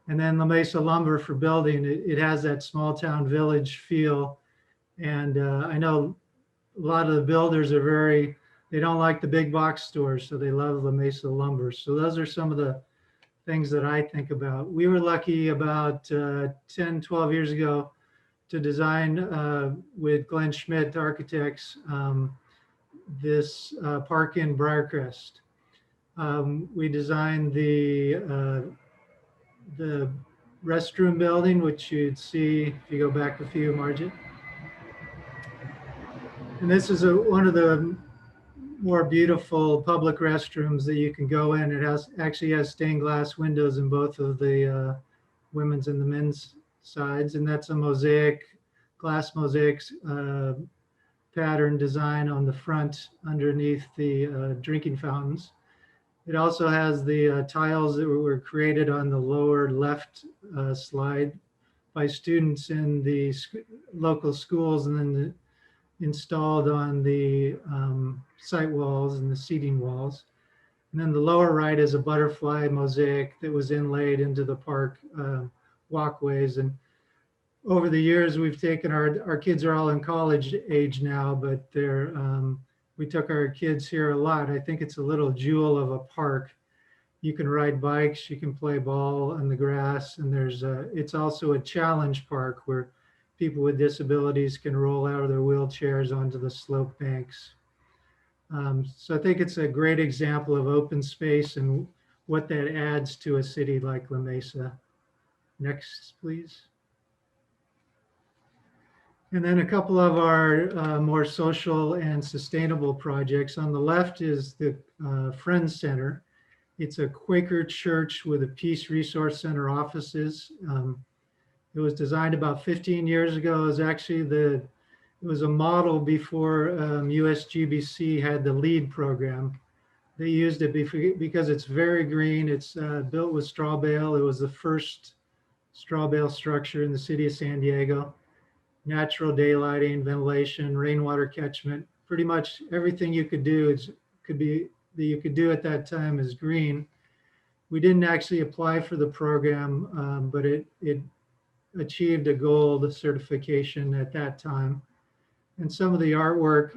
And then La Mesa Lumber for building. It has that small town village feel. And I know a lot of the builders are they don't like the big box stores, so they love La Mesa Lumber. So those are some of the things that I think about. We were lucky about 10, 12 years ago to design with Glenn Schmidt Architects this park in Briarcrest. We designed the restroom building, which you'd see if you go back a few, Margit. And this is one of the more beautiful public restrooms that you can go in. It actually has stained glass windows in both of the women's and the men's sides, and that's a glass mosaic pattern design on the front underneath the drinking fountains. It also has the tiles that were created on the lower left slide by students in the local schools and then installed on the site walls and the seating walls. And then the lower right is a butterfly mosaic that was inlaid into the park walkways. And over the years, we've taken our kids are all in college age now, but we took our kids here a lot. I think it's a little jewel of a park. You can ride bikes, you can play ball on the grass, and it's also a challenge park where people with disabilities can roll out of their wheelchairs onto the slope banks. So I think it's a great example of open space and what that adds to a city like La Mesa. Next, please. And then a couple of our more social and sustainable projects. On the left is the Friends Center. It's a Quaker church with a Peace Resource Center offices. It was designed about 15 years ago. It was actually it was a model before USGBC had the LEAD program. They used it because it's very green. It's built with straw bale. It was the first straw bale structure in the city of San Diego. Natural daylighting, ventilation, rainwater catchment, pretty much everything you could do that you could do at that time is green. We didn't actually apply for the program, but it achieved a gold certification at that time. And some of the artwork,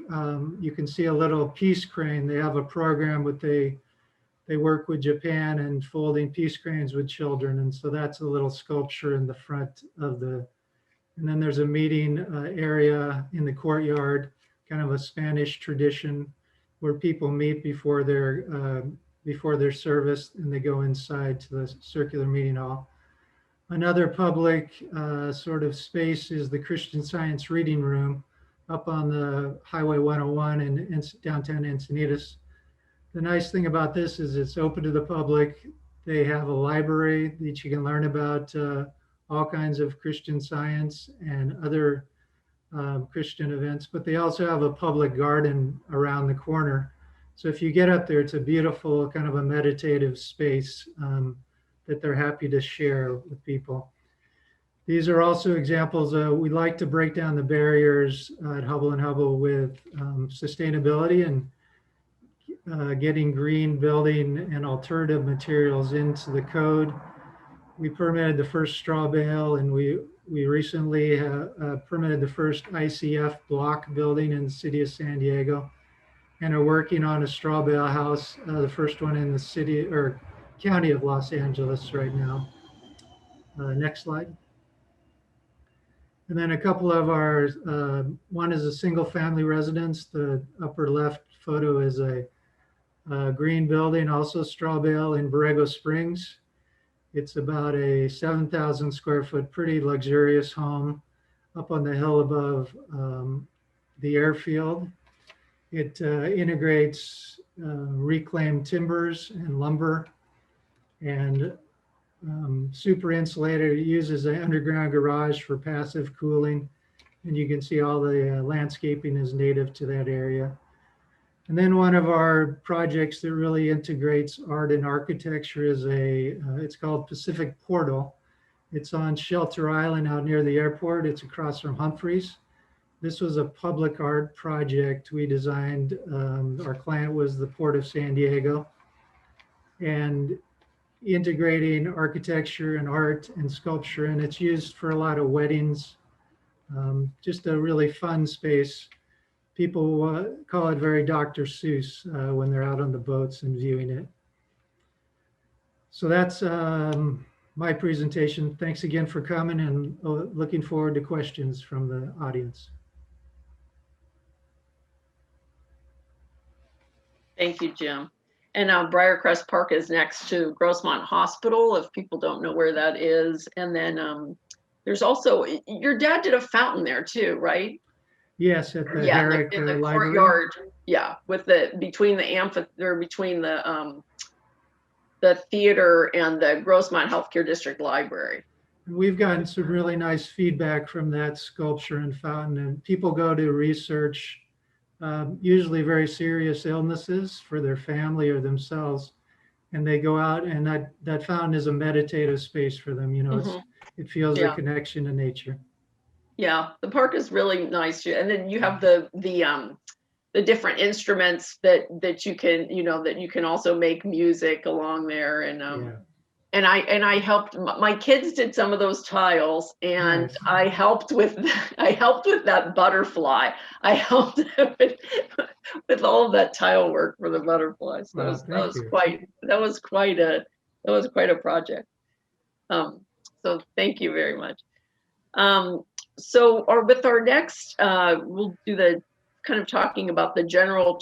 you can see a little peace crane. They have a program with they work with Japan and folding peace cranes with children. And so that's a little sculpture in the front of and then there's a meeting area in the courtyard, kind of a Spanish tradition where people meet before their service and they go inside to the circular meeting hall. Another public sort of space is the Christian Science Reading Room up on the Highway 101 in downtown Encinitas. The nice thing about this is it's open to the public. They have a library that you can learn about all kinds of Christian Science and other Christian events, but they also have a public garden around the corner. So if you get up there, it's a beautiful kind of a meditative space that they're happy to share with people. These are also examples we like to break down the barriers at Hubble and Hubble with sustainability and getting green building and alternative materials into the code. We permitted the first straw bale, and we recently permitted the first ICF block building in the city of San Diego, and are working on a straw bale house, the first one in the city or county of Los Angeles right now. Next slide. And then a couple of our, one is a single family residence. The upper left photo is a green building, also straw bale in Borrego Springs. It's about a 7,000 square foot, pretty luxurious home up on the hill above the airfield. It integrates reclaimed timbers and lumber and super insulated. It uses an underground garage for passive cooling. And you can see all the landscaping is native to that area. And then one of our projects that really integrates art and architecture is it's called Pacific Portal. It's on Shelter Island out near the airport. It's across from Humphreys. This was a public art project we designed. Our client was the Port of San Diego. And integrating architecture and art and sculpture, and it's used for a lot of weddings. Just a really fun space. People call it very Dr. Seuss when they're out on the boats and viewing it. So that's my presentation. Thanks again for coming, and looking forward to questions from the audience. Thank you, Jim. And Briarcrest Park is next to Grossmont Hospital, if people don't know where that is. And then there's also, your dad did a fountain there too, right? Yes, at the Herrick in the Library. courtyard. Yeah, with between the amphitheater, between the theater and the Grossmont Healthcare District Library. We've gotten some really nice feedback from that sculpture and fountain, and people go to research usually very serious illnesses for their family or themselves. and they go out, and that fountain is a meditative space for them. You know, it feels a connection to nature. Yeah, the park is really nice too. And then you have the different instruments that you can, you know, that you can also make music along there. And I helped, my kids did some of those tiles, and Nice. I helped with that butterfly. I helped with all of that tile work for the butterflies. Wow, That was quite a project. So thank you very much. With our next, we'll do the kind of talking about the generational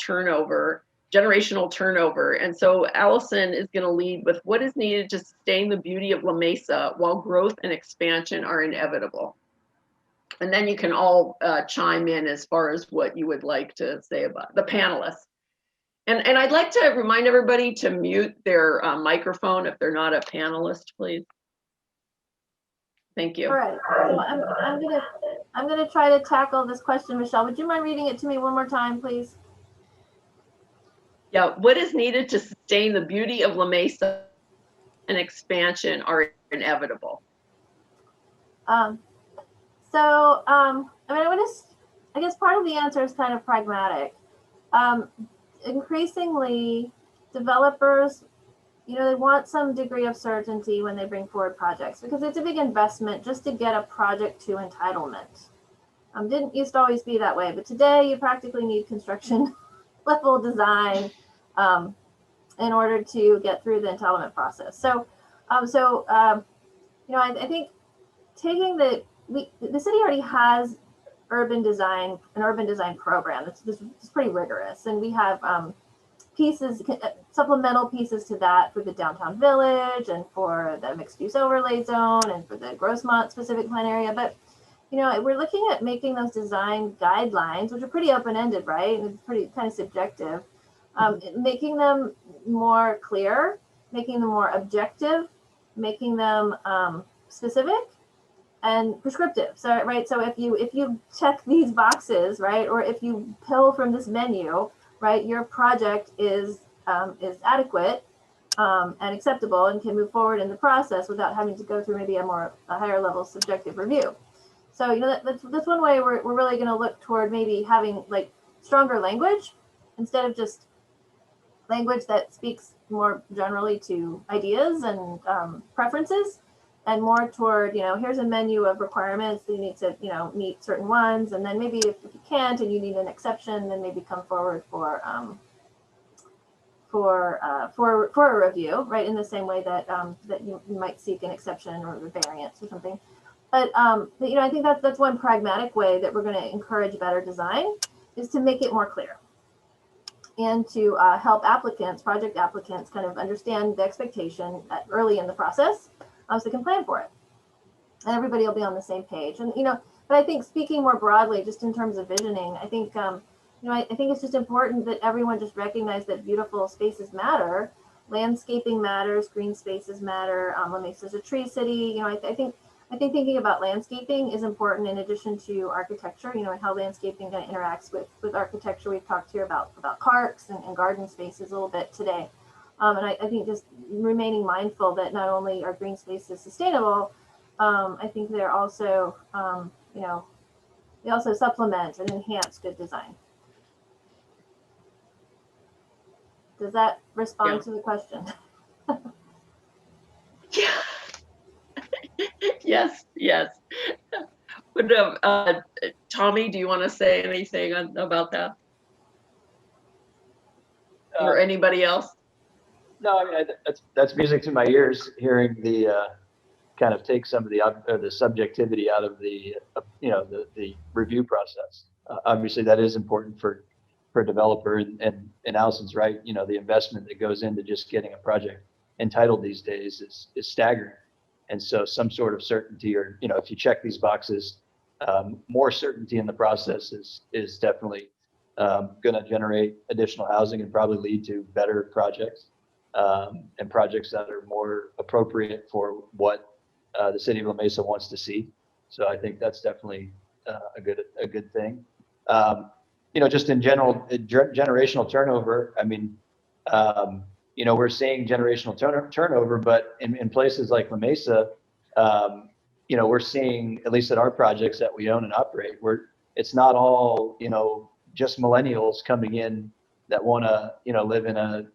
turnover. And so Allison is going to lead with what is needed to sustain the beauty of La Mesa while growth and expansion are inevitable. And then you can all chime in as far as what you would like to say about the panelists. And I'd like to remind everybody to mute their microphone if they're not a panelist, please. Thank you. All right, so I'm gonna try to tackle this question, Michelle. Would you mind reading it to me one more time, please? Yeah, what is needed to sustain the beauty of La Mesa and expansion are inevitable? I guess part of the answer is kind of pragmatic. Increasingly, developers, you know, they want some degree of certainty when they bring forward projects, because it's a big investment just to get a project to entitlement. Didn't used to always be that way, but today you practically need construction level design in order to get through the entitlement process. So, you know, I think taking the city already has an urban design program that's pretty rigorous, and we have supplemental pieces to that for the downtown village and for the mixed use overlay zone and for the Grossmont specific plan area. But, you know, we're looking at making those design guidelines, which are pretty open-ended, right? And it's pretty kind of subjective, making them more clear, making them more objective, making them specific and prescriptive. So, right. So if you check these boxes, right, or if you pull from this menu, right, your project is adequate and acceptable and can move forward in the process without having to go through maybe a higher level subjective review. So, you know, that's one way we're really going to look toward maybe having like stronger language instead of just language that speaks more generally to ideas and preferences, and more toward, you know, here's a menu of requirements that you need to, you know, meet certain ones, and then maybe if you can't and you need an exception, then maybe come forward for a review, right? In the same way that that you might seek an exception or a variance or something. But you know, I think that's one pragmatic way that we're going to encourage better design, is to make it more clear and to help project applicants kind of understand the expectation early in the process, so they can plan for it. And everybody will be on the same page. And, you know, but I think speaking more broadly, just in terms of visioning, I think, you know, I think it's just important that everyone just recognize that beautiful spaces matter. Landscaping matters, green spaces matter. La Mesa is a tree city. You know, I think thinking about landscaping is important in addition to architecture, you know, and how landscaping kind of interacts with architecture. We've talked here about parks and garden spaces a little bit today. And I think just remaining mindful that not only are green spaces sustainable, I think they're also, you know, they also supplement and enhance good design. Does that respond to the question? Yeah. Yes. But Tommy, do you want to say anything about that? Or anybody else? No, I mean, that's music to my ears, hearing the kind of take some of the subjectivity out of the you know, the review process. Obviously, that is important for a developer, and Allison's right. You know, the investment that goes into just getting a project entitled these days is staggering. And so some sort of certainty, or, you know, if you check these boxes, more certainty in the process is definitely going to generate additional housing and probably lead to better projects, and projects that are more appropriate for what the city of La Mesa wants to see. So I think that's definitely a good thing. You know, just in general, generational turnover. I mean, we're seeing generational turnover, but in places like La Mesa, we're seeing, at least at our projects that we own and operate, it's not all, just millennials coming in that want to, live in a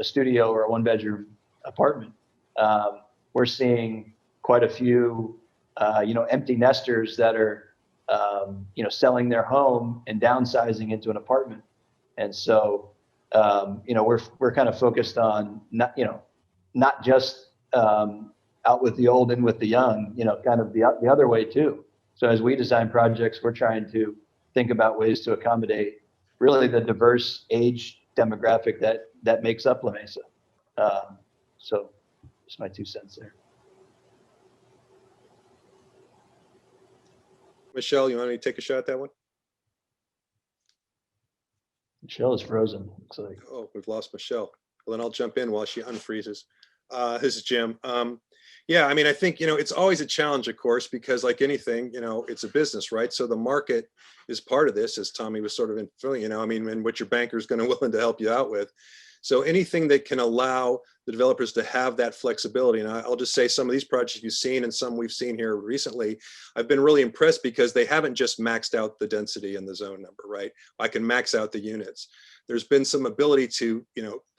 studio or a 1-bedroom apartment. We're seeing quite a few, empty nesters that are, selling their home and downsizing into an apartment. And so, we're kind of focused on not just out with the old and with the young, kind of the other way too. So as we design projects, we're trying to think about ways to accommodate really the diverse age demographic that makes up La Mesa. So just my 2 cents there. Michelle, you want me to take a shot at that one? Michelle is frozen, looks like. Oh, we've lost Michelle. Well, then I'll jump in while she unfreezes. This is Jim. Yeah, I mean, I think, it's always a challenge, of course, because like anything, it's a business, right? So the market is part of this, as Tommy was sort of inferring, and what your banker is going to willing to help you out with. So anything that can allow the developers to have that flexibility. And I'll just say some of these projects you've seen and some we've seen here recently, I've been really impressed because they haven't just maxed out the density and the zone number, right? I can max out the units. There's been some ability to,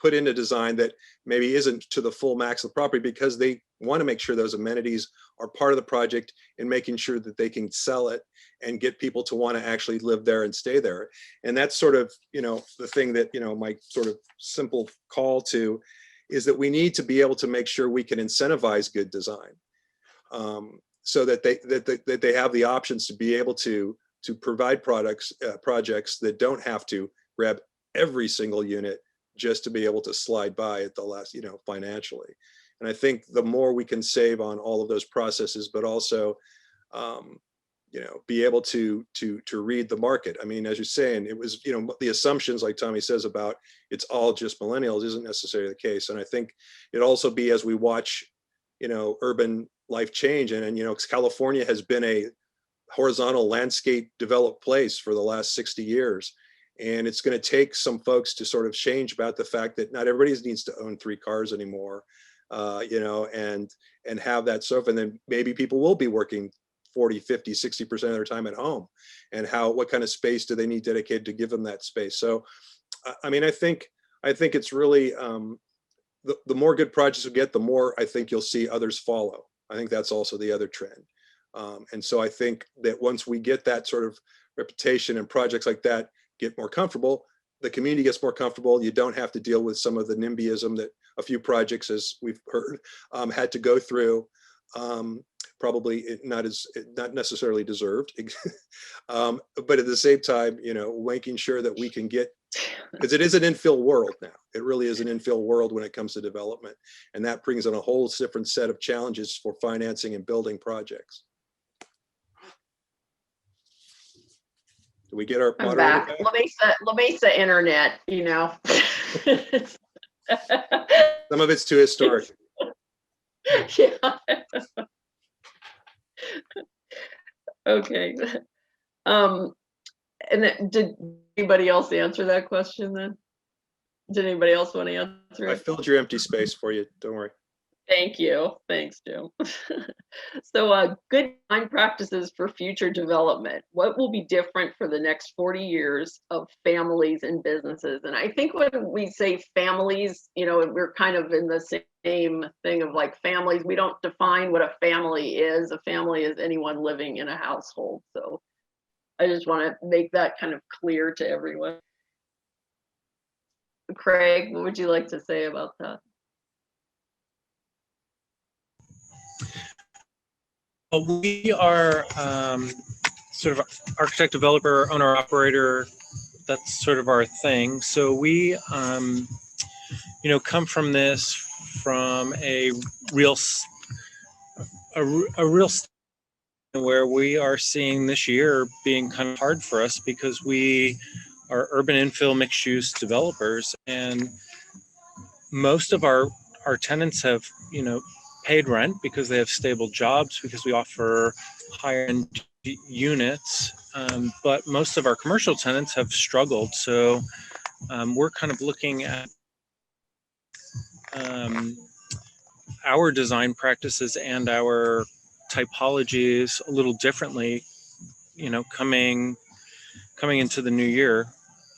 put in a design that maybe isn't to the full max of the property because they want to make sure those amenities are part of the project and making sure that they can sell it and get people to want to actually live there and stay there. And that's sort of, the thing that, my sort of simple call to is that we need to be able to make sure we can incentivize good design, so that they have the options to be able to provide projects that don't have to grab every single unit just to be able to slide by at the last, financially. And I think the more we can save on all of those processes, but also, be able to read the market. I mean, as you're saying, it was, the assumptions like Tommy says about it's all just millennials isn't necessarily the case. And I think it also be as we watch, urban life change and California has been a horizontal landscape developed place for the last 60 years. And it's going to take some folks to sort of change about the fact that not everybody needs to own 3 cars anymore, and have that stuff. And then maybe people will be working 40, 50, 60% of their time at home, and what kind of space do they need dedicated to give them that space? So, I mean, I think it's really, the more good projects we get, the more I think you'll see others follow. I think that's also the other trend. And so I think that once we get that sort of reputation and projects like that get more comfortable, the community gets more comfortable. You don't have to deal with some of the NIMBYism that a few projects, as we've heard, had to go through. Probably not necessarily deserved, but at the same time, making sure that we can get, because it is an infill world now. It really is an infill world when it comes to development, and that brings in a whole different set of challenges for financing and building projects. Do we get our I'm back? La Mesa internet, Some of it's too historic. Yeah. Okay. And then, did anybody else answer that question then? Did anybody else want to answer it? I filled your empty space for you. Don't worry. Thank you. Thanks, Jim. So good design practices for future development. What will be different for the next 40 years of families and businesses? And I think when we say families, we're kind of in the same thing of like families. We don't define what a family is. A family is anyone living in a household. So I just want to make that kind of clear to everyone. Craig, what would you like to say about that? We are sort of architect, developer, owner, operator. That's sort of our thing. So we, come from this from a real where we are seeing this year being kind of hard for us because we are urban infill mixed use developers, and most of our tenants have, paid rent because they have stable jobs, because we offer higher end units, but most of our commercial tenants have struggled. So we're kind of looking at our design practices and our typologies a little differently, coming into the new year.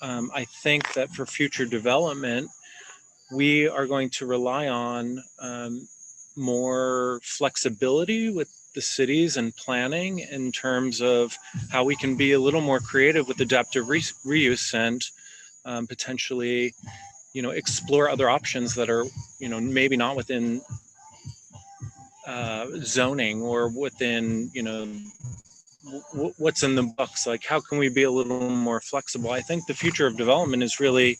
I think that for future development, we are going to rely on more flexibility with the cities and planning in terms of how we can be a little more creative with adaptive reuse and potentially, explore other options that are, maybe not within zoning or within, what's in the books. Like, how can we be a little more flexible? I think the future of development is really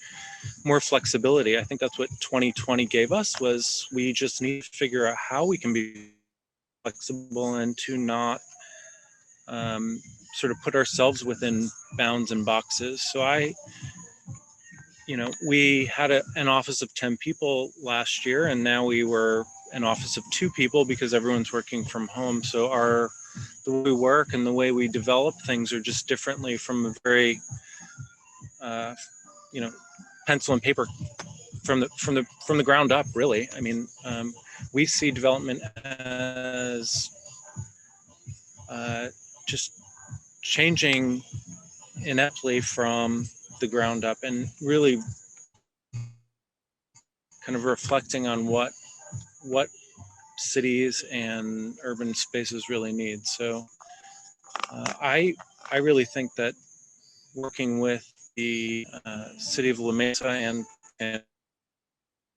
more flexibility. I think that's what 2020 gave us, was we just need to figure out how we can be flexible and to not sort of put ourselves within bounds and boxes. So we had an office of 10 people last year, and now we were an office of 2 people because everyone's working from home. So the way we work and the way we develop things are just differently from a very, pencil and paper from the ground up, really. I mean, we see development as just changing ineptly from the ground up and really kind of reflecting on what cities and urban spaces really need. So I really think that working with the city of La Mesa and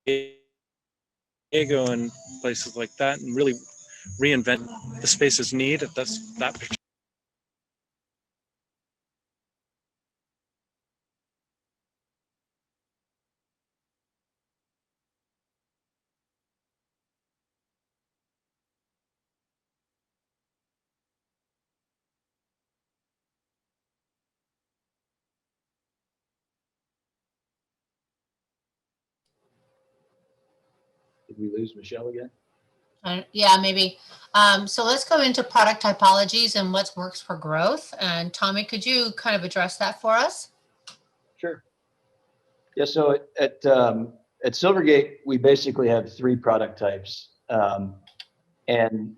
Diego and places like that, and really reinvent the spaces need at that particular. Did we lose Michelle again? Yeah, maybe. So let's go into product typologies and what works for growth. And Tommy, could you kind of address that for us? Sure. Yeah. So at Silvergate, we basically have 3 product types, and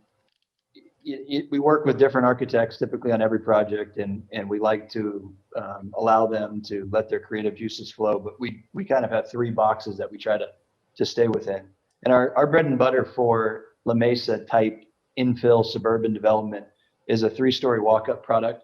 we work with different architects typically on every project, and we like to allow them to let their creative juices flow. But we kind of have 3 boxes that we try to stay within. And our bread and butter for La Mesa type infill suburban development is a 3-story walk-up product.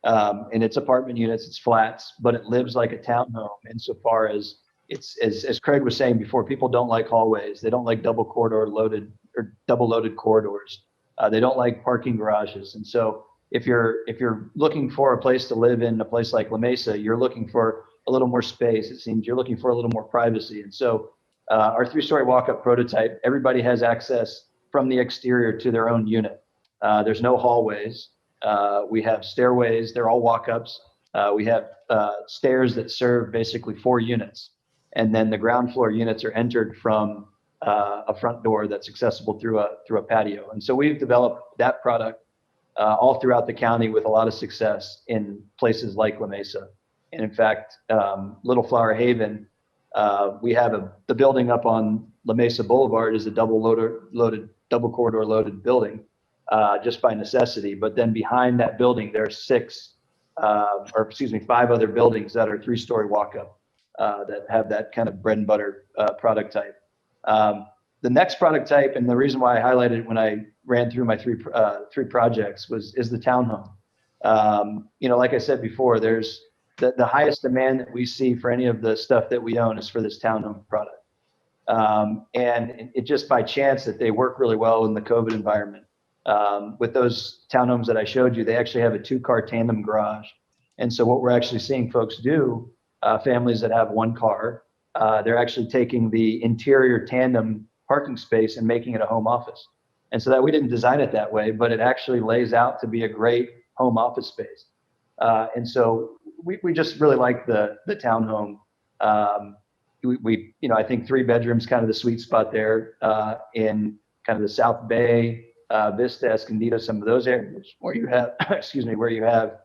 And it's apartment units, it's flats, but it lives like a townhome insofar as it's, as Craig was saying before, people don't like hallways. They don't like double loaded corridors. They don't like parking garages. And so if you're looking for a place to live in a place like La Mesa, you're looking for a little more space. It seems you're looking for a little more privacy. And so our 3-story walk-up prototype, everybody has access from the exterior to their own unit. There's no hallways. We have stairways. They're all walk-ups. We have stairs that serve basically 4 units. And then the ground floor units are entered from a front door that's accessible through a patio. And so we've developed that product all throughout the county with a lot of success in places like La Mesa. And in fact, Little Flower Haven, we have the building up on La Mesa Boulevard is a double corridor loaded building, just by necessity. But then behind that building, there are 5 other buildings that are 3-story walk-up that have that kind of bread and butter product type. The next product type, and the reason why I highlighted it when I ran through my three projects, is the townhome. Like I said before, there's the highest demand that we see for any of the stuff that we own is for this townhome product. And it just by chance that they work really well in the COVID environment. With those townhomes that I showed you, they actually have a 2-car tandem garage. And so what we're actually seeing folks do, families that have 1 car, they're actually taking the interior tandem parking space and making it a home office. And so that we didn't design it that way, but it actually lays out to be a great home office space. And so we just really like the townhome. I think 3 bedrooms, kind of the sweet spot there in kind of the South Bay, Vista, Escondido, some of those areas where you have, where you have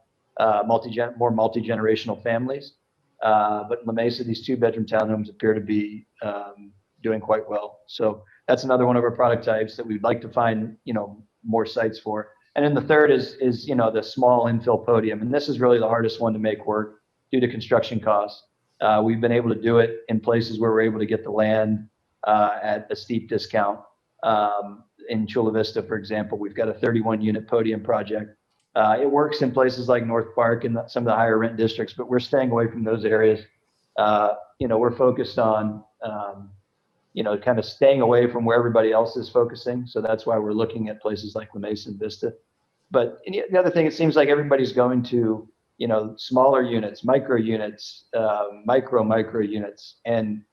more multi-generational families. But in La Mesa, these 2-bedroom townhomes appear to be doing quite well. So that's another one of our product types that we'd like to find, more sites for. And then the third is the small infill podium. And this is really the hardest one to make work due to construction costs. We've been able to do it in places where we're able to get the land at a steep discount. In Chula Vista, for example, we've got a 31 unit podium project. It works in places like North Park and some of the higher rent districts, but we're staying away from those areas. We're focused on, kind of staying away from where everybody else is focusing. So that's why we're looking at places like La Mesa and Vista. But the other thing, it seems like everybody's going to, smaller units, micro units, micro units, and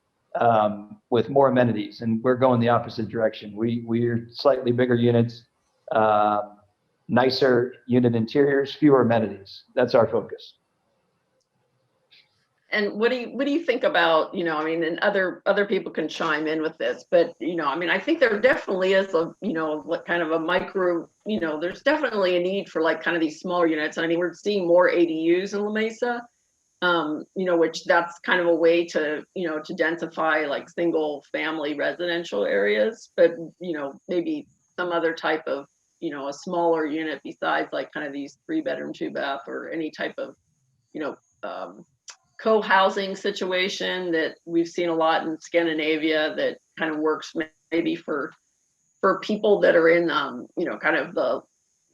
with more amenities. And we're going the opposite direction. We're slightly bigger units, nicer unit interiors, fewer amenities. That's our focus. And what do you think about, and other people can chime in with this, but, I think there definitely is kind of a micro, there's definitely a need for like kind of these smaller units. I mean, we're seeing more ADUs in La Mesa, which that's kind of a way to, to densify like single family residential areas, but, maybe some other type of, a smaller unit besides like kind of these 3-bedroom, 2-bath or any type of, co-housing situation that we've seen a lot in Scandinavia that kind of works maybe for people that are in kind of the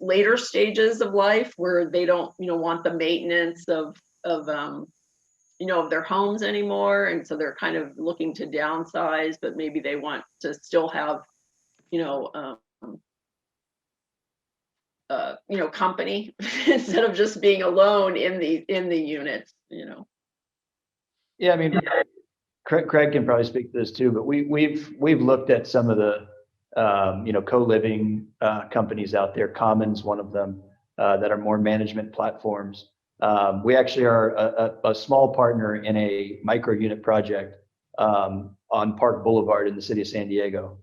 later stages of life where they don't want the maintenance of their homes anymore, and so they're kind of looking to downsize, but maybe they want to still have company instead of just being alone in the units. Yeah, I mean, Craig can probably speak to this too, but we've looked at some of the co-living companies out there. Common's one of them that are more management platforms. We actually are a small partner in a micro unit project on Park Boulevard in the city of San Diego,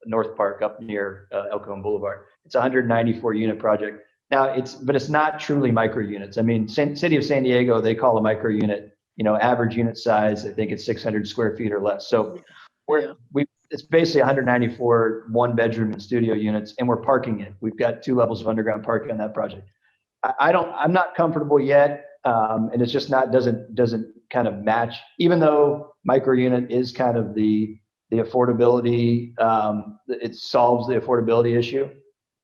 North Park up near El Cajon Boulevard. It's a 194 unit project. Now it's not truly micro units. I mean, city of San Diego, they call a micro unit, average unit size, I think it's 600 square feet or less. So it's basically 194 1-bedroom and studio units, and we're parking it. We've got 2 levels of underground parking on that project. I'm not comfortable yet. And it's just doesn't kind of match, even though micro unit is kind of the affordability, it solves the affordability issue.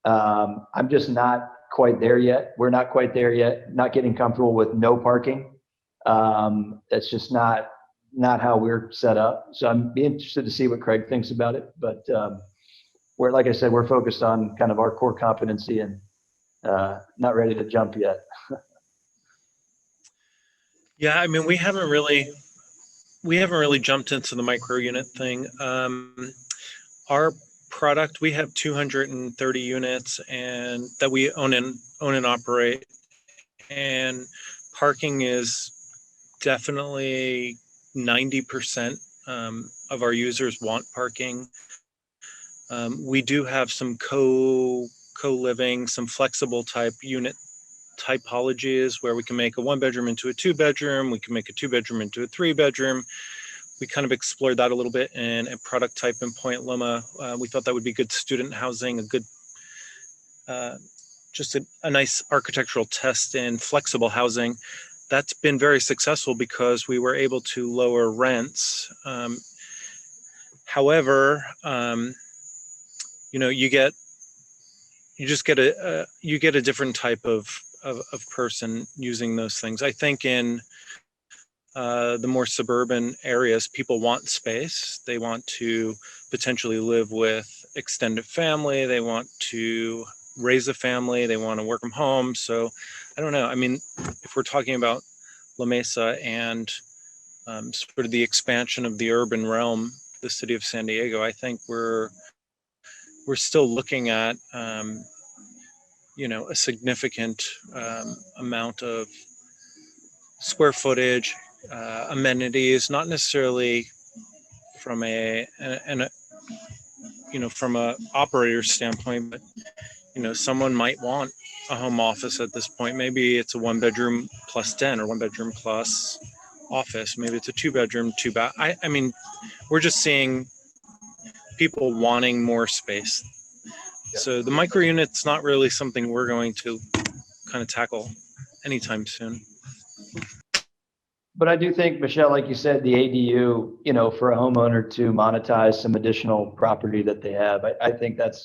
I'm just not quite there yet. We're not quite there yet. Not getting comfortable with no parking. That's just not how we're set up. So I'm be interested to see what Craig thinks about it. But like I said, we're focused on kind of our core competency and not ready to jump yet. Yeah, I mean, we haven't really jumped into the micro unit thing. Our product, we have 230 units and that we own and operate, and parking is definitely 90% of our users want parking. We do have some co-living, some flexible type unit typologies where we can make a 1-bedroom into a 2-bedroom. We can make a 2-bedroom into a 3-bedroom. We kind of explored that a little bit in a product type in Point Loma. We thought that would be good student housing, a good, just a nice architectural test in flexible housing. That's been very successful because we were able to lower rents. However, you get a different type of person using those things. I think in the more suburban areas, people want space. They want to potentially live with extended family. They want to raise a family. They want to work from home. So I don't know. I mean, if we're talking about La Mesa and sort of the expansion of the urban realm, the city of San Diego, I think we're still looking at a significant amount of square footage, amenities, not necessarily from from a operator standpoint, but someone might want a home office at this point. Maybe it's a 1-bedroom plus den or 1-bedroom plus office, maybe it's a 2-bedroom, 2-bath. I mean, we're just seeing people wanting more space. So the micro unit's not really something we're going to kind of tackle anytime soon. But I do think, Michelle, like you said, the ADU, you know, for a homeowner to monetize some additional property that they have, I think that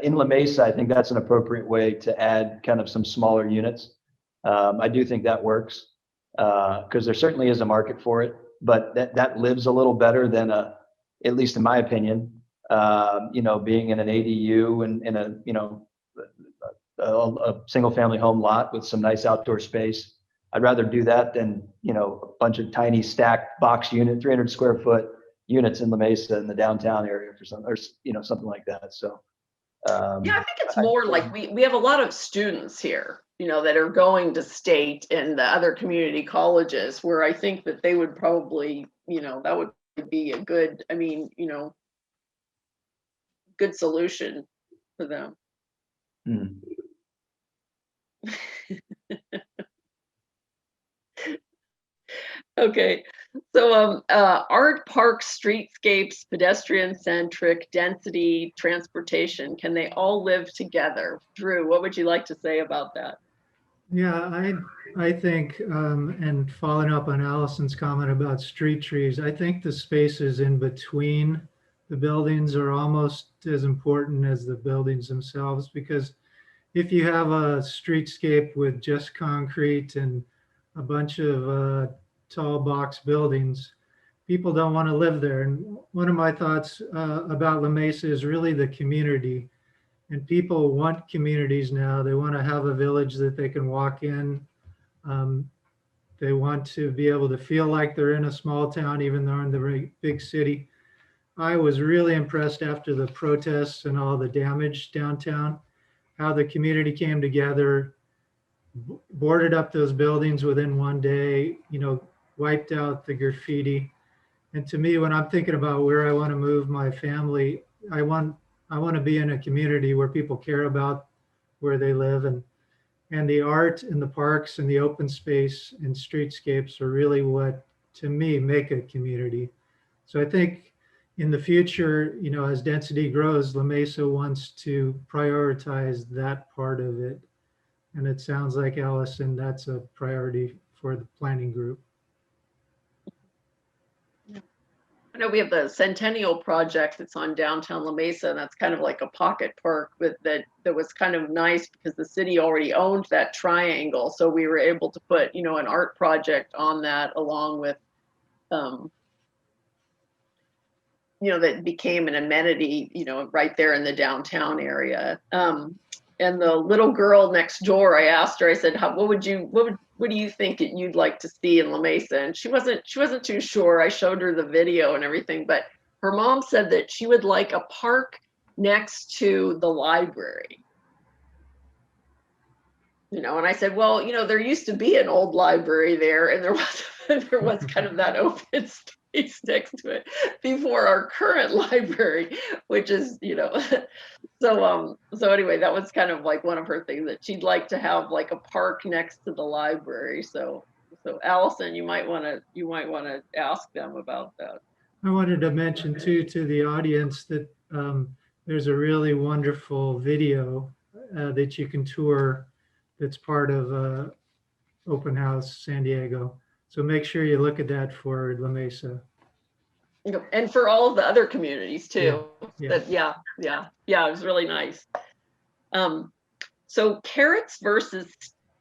in La Mesa, I think that's an appropriate way to add kind of some smaller units. I do think that works because there certainly is a market for it, but that lives a little better than at least in my opinion, you know, being in an ADU and in a, you know, a single family home lot with some nice outdoor space. I'd rather do that than, you know, a bunch of tiny stacked box unit, 300 square foot units in La Mesa in the downtown area for some, or, you know, something like that. So, yeah, I think it's more like we have a lot of students here, you know, that are going to state and the other community colleges where I think that they would probably, you know, that would be a good, I mean, you know, good solution for them. Hmm. Okay, so art, parks, streetscapes, pedestrian centric, density, transportation, can they all live together? Drew, what would you like to say about that? Yeah, I think, and following up on Allison's comment about street trees, I think the spaces in between the buildings are almost as important as the buildings themselves, because if you have a streetscape with just concrete and a bunch of tall box buildings, people don't want to live there. And one of my thoughts about La Mesa is really the community. And people want communities now. They want to have a village that they can walk in. They want to be able to feel like they're in a small town, even though in the big city. I was really impressed after the protests and all the damage downtown, how the community came together, boarded up those buildings within one day, you know, wiped out the graffiti. And to me, when I'm thinking about where I want to move my family, I want to be in a community where people care about where they live, and the art and the parks and the open space and streetscapes are really what, to me, make a community. So I think in the future, you know, as density grows, La Mesa wants to prioritize that part of it. And it sounds like, Allison, that's a priority for the planning group. I know we have the Centennial Project that's on downtown La Mesa, and that's kind of like a pocket park with that was kind of nice because the city already owned that triangle. So we were able to put, you know, an art project on that along with, you know, that became an amenity, you know, right there in the downtown area. And the little girl next door, I asked her, I said, what do you think you'd like to see in La Mesa? And she wasn't too sure. I showed her the video and everything, but her mom said that she would like a park next to the library. You know, and I said, well, you know, there used to be an old library there, and there was kind of that open space next to it before our current library, which is, you know, so anyway, that was kind of like one of her things, that she'd like to have like a park next to the library. So Allison, you might want to ask them about that. I wanted to mention too to the audience that there's a really wonderful video that you can tour that's part of Open House San Diego. So make sure you look at that for La Mesa. And for all of the other communities too. Yeah. It was really nice. So carrots versus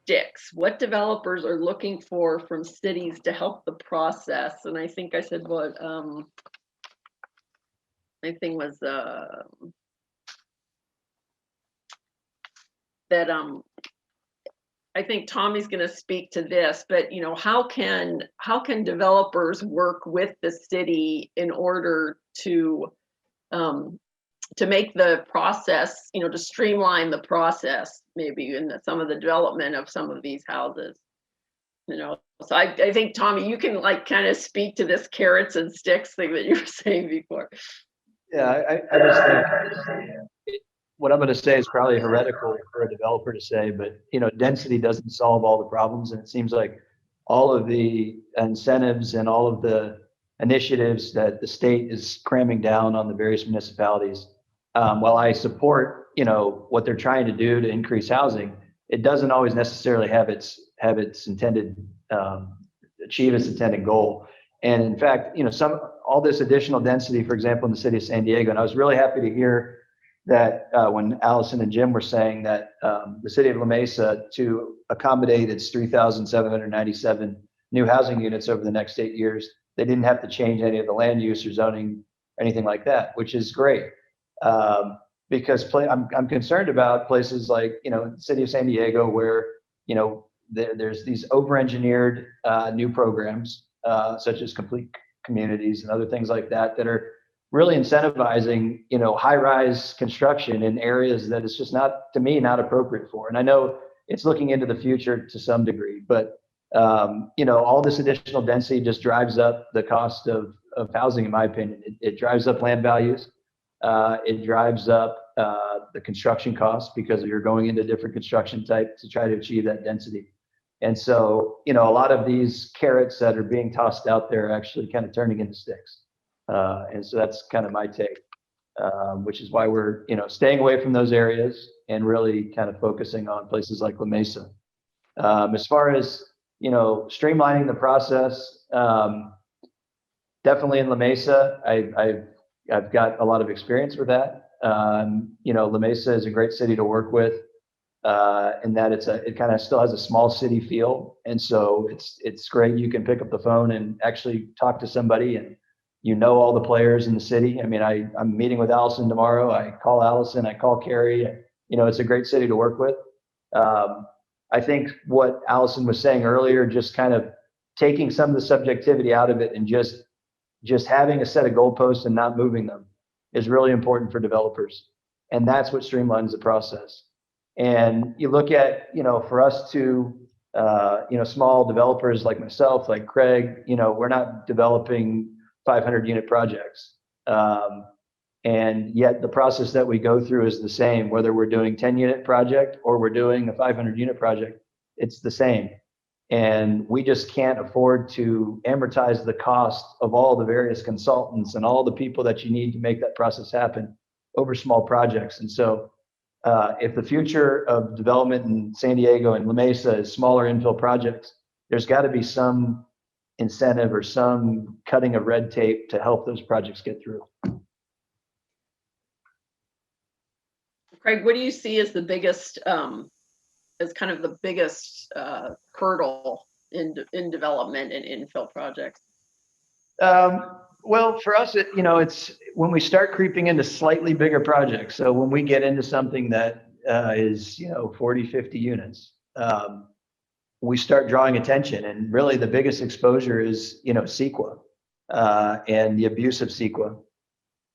sticks. What developers are looking for from cities to help the process? And I think I said what my thing was that I think Tommy's going to speak to this, but you know, how can developers work with the city in order to make the process, you know, to streamline the process, maybe in some of the development of some of these houses, you know? So I think, Tommy, you can like kind of speak to this carrots and sticks thing that you were saying before. Yeah, I just think what I'm going to say is probably heretical for a developer to say, but you know, density doesn't solve all the problems, and it seems like all of the incentives and all of the initiatives that the state is cramming down on the various municipalities. While I support, what they're trying to do to increase housing, it doesn't always necessarily have its intended achieve its intended goal. And in fact, all this additional density, for example, in the city of San Diego, and I was really happy to hear that when Allison and Jim were saying that the city of La Mesa, to accommodate its 3,797 new housing units over the next 8 years, they didn't have to change any of the land use or zoning or anything like that, which is great. Because I'm concerned about places like, the city of San Diego, where, there's these over-engineered new programs, such as complete communities and other things like that, that are really incentivizing, high-rise construction in areas that it's just not, to me, not appropriate for. And I know it's looking into the future to some degree, but all this additional density just drives up the cost of housing, in my opinion. It drives up land values. It drives up the construction costs because you're going into different construction type to try to achieve that density. And so, a lot of these carrots that are being tossed out there are actually kind of turning into sticks. And so that's kind of my take, which is why we're, staying away from those areas and really kind of focusing on places like La Mesa. As far as, streamlining the process, definitely in La Mesa, I've got a lot of experience with that. La Mesa is a great city to work with, in that it kind of still has a small city feel. And so it's great. You can pick up the phone and actually talk to somebody, and all the players in the city. I mean, I'm meeting with Allison tomorrow. I call Allison, I call Carrie. It's a great city to work with. I think what Allison was saying earlier, just kind of taking some of the subjectivity out of it and just having a set of goalposts and not moving them is really important for developers. And that's what streamlines the process. And you look at, for us to, small developers like myself, like Craig, we're not developing 500 unit projects. And yet the process that we go through is the same, whether we're doing 10 unit project or we're doing a 500 unit project, it's the same. And we just can't afford to amortize the cost of all the various consultants and all the people that you need to make that process happen over small projects. And so if the future of development in San Diego and La Mesa is smaller infill projects, there's got to be some incentive or some cutting of red tape to help those projects get through. Craig, what do you see as the biggest, as kind of the biggest hurdle in development and infill projects? Well, for us, it's when we start creeping into slightly bigger projects. So when we get into something that is, 40, 50 units, we start drawing attention. And really the biggest exposure is, CEQA and the abuse of CEQA.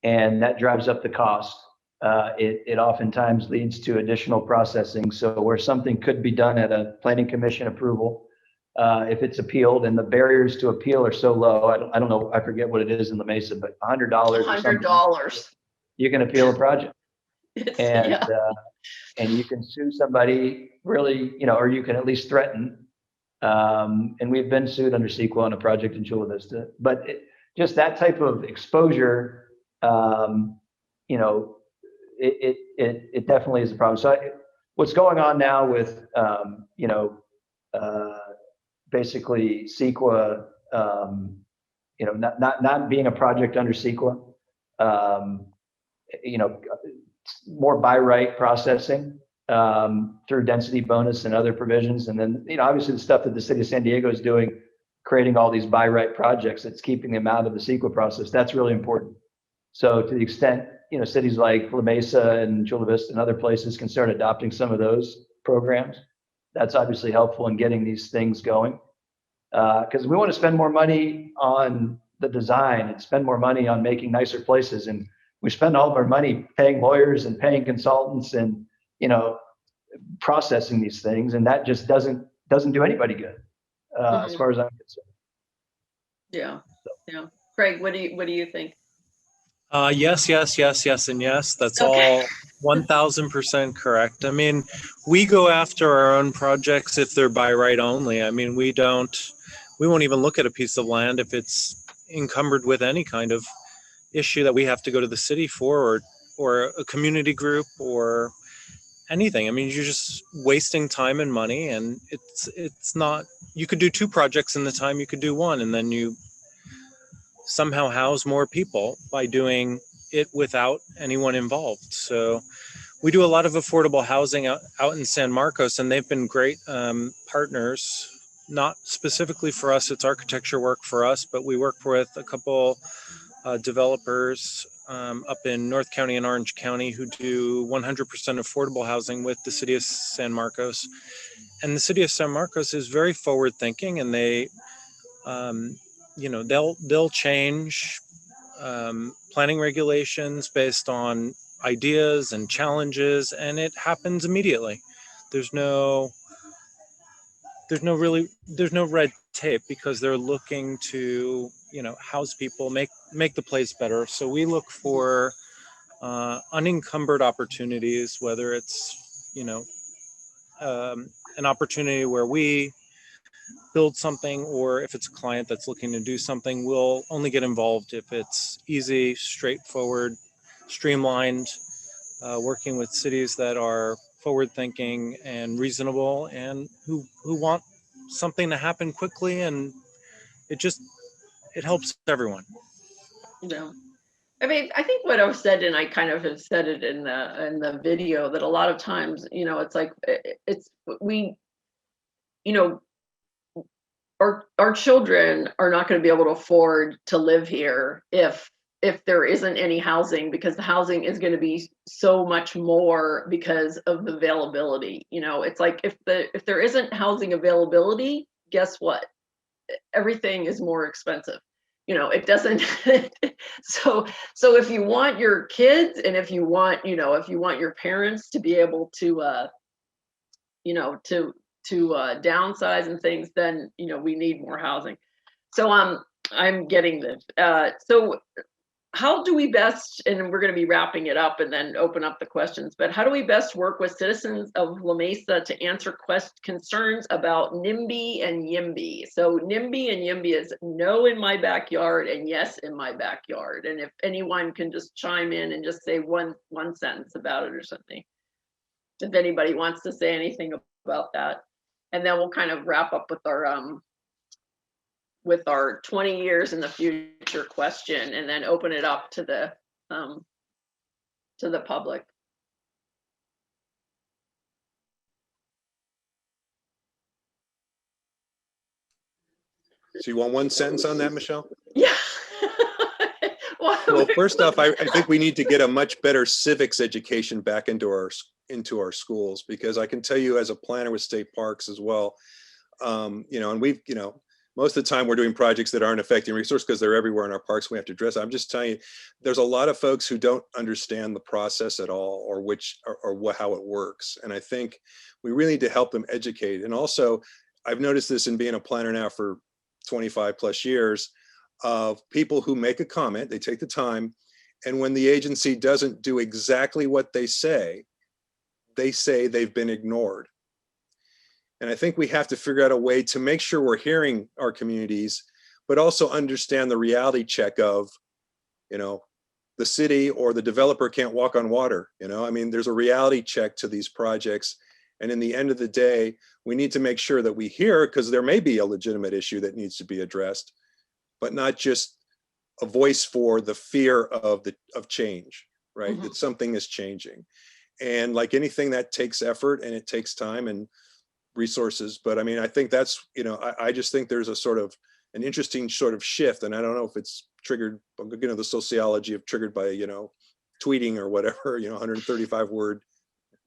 And that drives up the cost. It oftentimes leads to additional processing. So where something could be done at a planning commission approval, if it's appealed, and the barriers to appeal are so low, I don't know, I forget what it is in La Mesa, but $100. $100. You can appeal a project. And Yeah. And you can sue somebody really, or you can at least threaten. And we've been sued under CEQA on a project in Chula Vista. But just that type of exposure, it definitely is a problem. So what's going on now with, basically CEQA, not being a project under CEQA, more by right processing through density bonus and other provisions. And then, obviously the stuff that the city of San Diego is doing, creating all these by right projects that's keeping them out of the CEQA process, that's really important. So to the extent, cities like La Mesa and Chula Vista and other places can start adopting some of those programs, that's obviously helpful in getting these things going. Because we want to spend more money on the design and spend more money on making nicer places. And we spend all of our money paying lawyers and paying consultants and, processing these things. And that just doesn't do anybody good, as far as I'm concerned. Yeah. Yeah. Craig, what do you think? Yes, and yes. That's Okay. all 1000% correct. I mean, we go after our own projects if they're by right only. I mean, we don't we won't even look at a piece of land if it's encumbered with any kind of issue that we have to go to the city for, or a community group or anything. I mean, you're just wasting time and money, and it's not, you could do 2 projects in the time you could do 1, and then you somehow house more people by doing it without anyone involved. So we do a lot of affordable housing out in San Marcos, and they've been great partners. Not specifically for us, it's architecture work for us, but we work with a couple developers up in North County and Orange County who do 100% affordable housing with the city of San Marcos. And the city of San Marcos is very forward thinking, and they, they'll change planning regulations based on ideas and challenges, and it happens immediately. There's no red tape, because they're looking to, house people, make the place better. So we look for unencumbered opportunities, whether it's, an opportunity where we build something, or if it's a client that's looking to do something, we'll only get involved if it's easy, straightforward, streamlined, working with cities that are forward thinking and reasonable, and who want something to happen quickly, and it helps everyone. Yeah. I mean, I think what I've said, and I kind of have said it in the video, that a lot of times, it's like, our children are not going to be able to afford to live here if there isn't any housing, because the housing is going to be so much more because of the availability. It's like, if there isn't housing availability, guess what? Everything is more expensive. It doesn't. So if you want your kids, and if you want your parents to be able to, downsize and things, then, we need more housing. So I'm getting this. So how do we best, and we're going to be wrapping it up and then open up the questions, but how do we best work with citizens of La Mesa to answer concerns about NIMBY and YIMBY? So NIMBY and YIMBY is no in my backyard and yes in my backyard. And if anyone can just chime in and just say one sentence about it or something, if anybody wants to say anything about that. And then we'll kind of wrap up with our 20 years in the future question, and then open it up to the public. So you want 1 sentence on that, Michelle? Yeah. Well, first off, I think we need to get a much better civics education back into our schools, because I can tell you, as a planner with state parks as well, and we've, most of the time we're doing projects that aren't affecting resources because they're everywhere in our parks. We have to address. I'm just telling you, there's a lot of folks who don't understand the process at all, or how it works. And I think we really need to help them educate. And also, I've noticed this in being a planner now for 25 plus years, of people who make a comment, they take the time, and when the agency doesn't do exactly what they say they've been ignored. And I think we have to figure out a way to make sure we're hearing our communities, but also understand the reality check of, the city or the developer can't walk on water. I mean, there's a reality check to these projects. And in the end of the day, we need to make sure that we hear, because there may be a legitimate issue that needs to be addressed, but not just a voice for the fear of change, right? Mm-hmm. That something is changing. And like anything, that takes effort and it takes time and resources. But I mean, I think that's, I just think there's an interesting sort of shift. And I don't know if it's triggered, the sociology of triggered by, tweeting or whatever, 135 word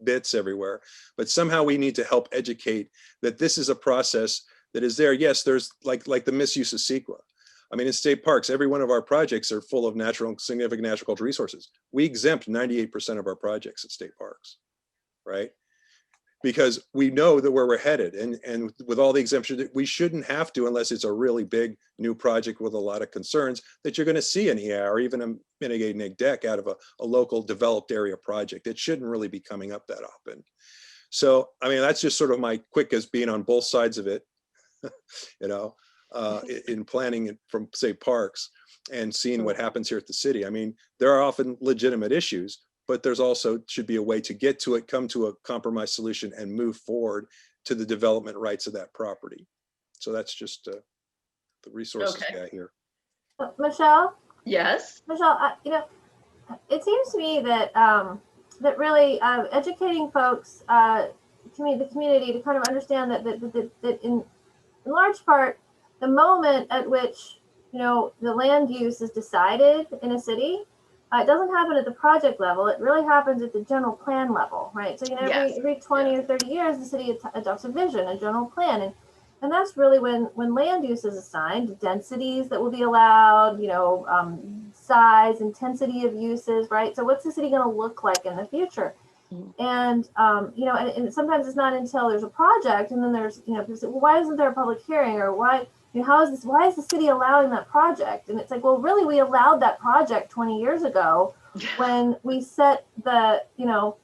bits everywhere. But somehow we need to help educate that this is a process that is there. Yes, there's like the misuse of CEQA. I mean, in state parks, every one of our projects are full of significant natural cultural resources. We exempt 98% of our projects at state parks, right? Because we know that where we're headed, and with all the exemptions, we shouldn't have to, unless it's a really big new project with a lot of concerns, that you're going to see an EIR or even a mitigating neg deck out of a local developed area project. It shouldn't really be coming up that often. So, I mean, that's just sort of my quick as being on both sides of it, in planning it from, say, parks and seeing what happens here at the city. I mean, there are often legitimate issues, but there's also should be a way to get to it, come to a compromise solution and move forward to the development rights of that property. So that's just the resources guy here. Michelle? Yes. Michelle, you know, it seems to me that that really educating folks, the community, to kind of understand that in large part, the moment at which, you know, the land use is decided in a city, it doesn't happen at the project level. It really happens at the general plan level, right? So, you know, every 20 or 30 years, the city adopts a vision, a general plan, and that's really when land use is assigned, densities that will be allowed, you know, size, intensity of uses, right? So what's the city going to look like in the future? And, you know, and sometimes it's not until there's a project and then there's, you know, people say, well, why isn't there a public hearing, or why, you know, why is the city allowing that project? And it's like, well, really, we allowed that project 20 years ago when we set the, you know,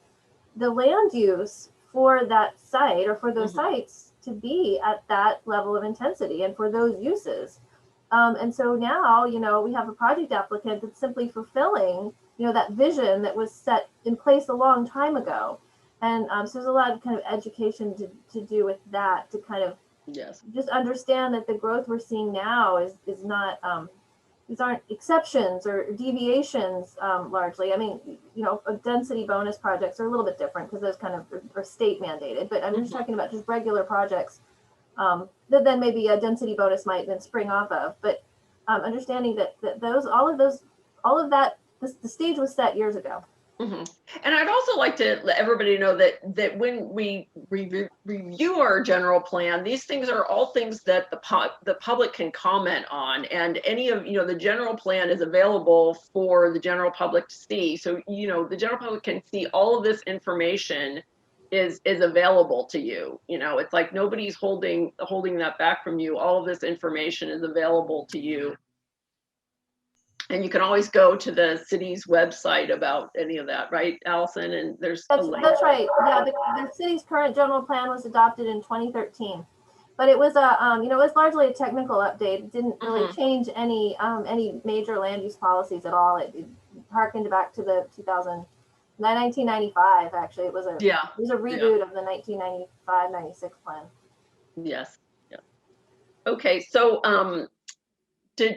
the land use for that site or for those sites to be at that level of intensity and for those uses. And so now, you know, we have a project applicant that's simply fulfilling, you know, that vision that was set in place a long time ago. And so there's a lot of kind of education to do with that, to kind of just understand that the growth we're seeing now is not, these aren't exceptions or deviations largely. I mean, you know, density bonus projects are a little bit different because those kind of are state mandated, but I'm just talking about just regular projects that then maybe a density bonus might then spring off of. But understanding that all of that, the stage was set years ago. And I'd also like to let everybody know that when we review our general plan, these things are all things that the public can comment on, and any of, you know, the general plan is available for the general public to see. So, you know, the general public can see all of this information is available to you. You know, it's like nobody's holding that back from you. All of this information is available to you. And you can always go to the city's website about any of that, right, Allison? And there's that's right. Yeah, the city's current general plan was adopted in 2013, but it was a you know, it was largely a technical update. It didn't really change any major land use policies at all. It harkened back to the 1995. Actually, it was a reboot of the 1995-96 plan. Yes. Yeah. Okay. So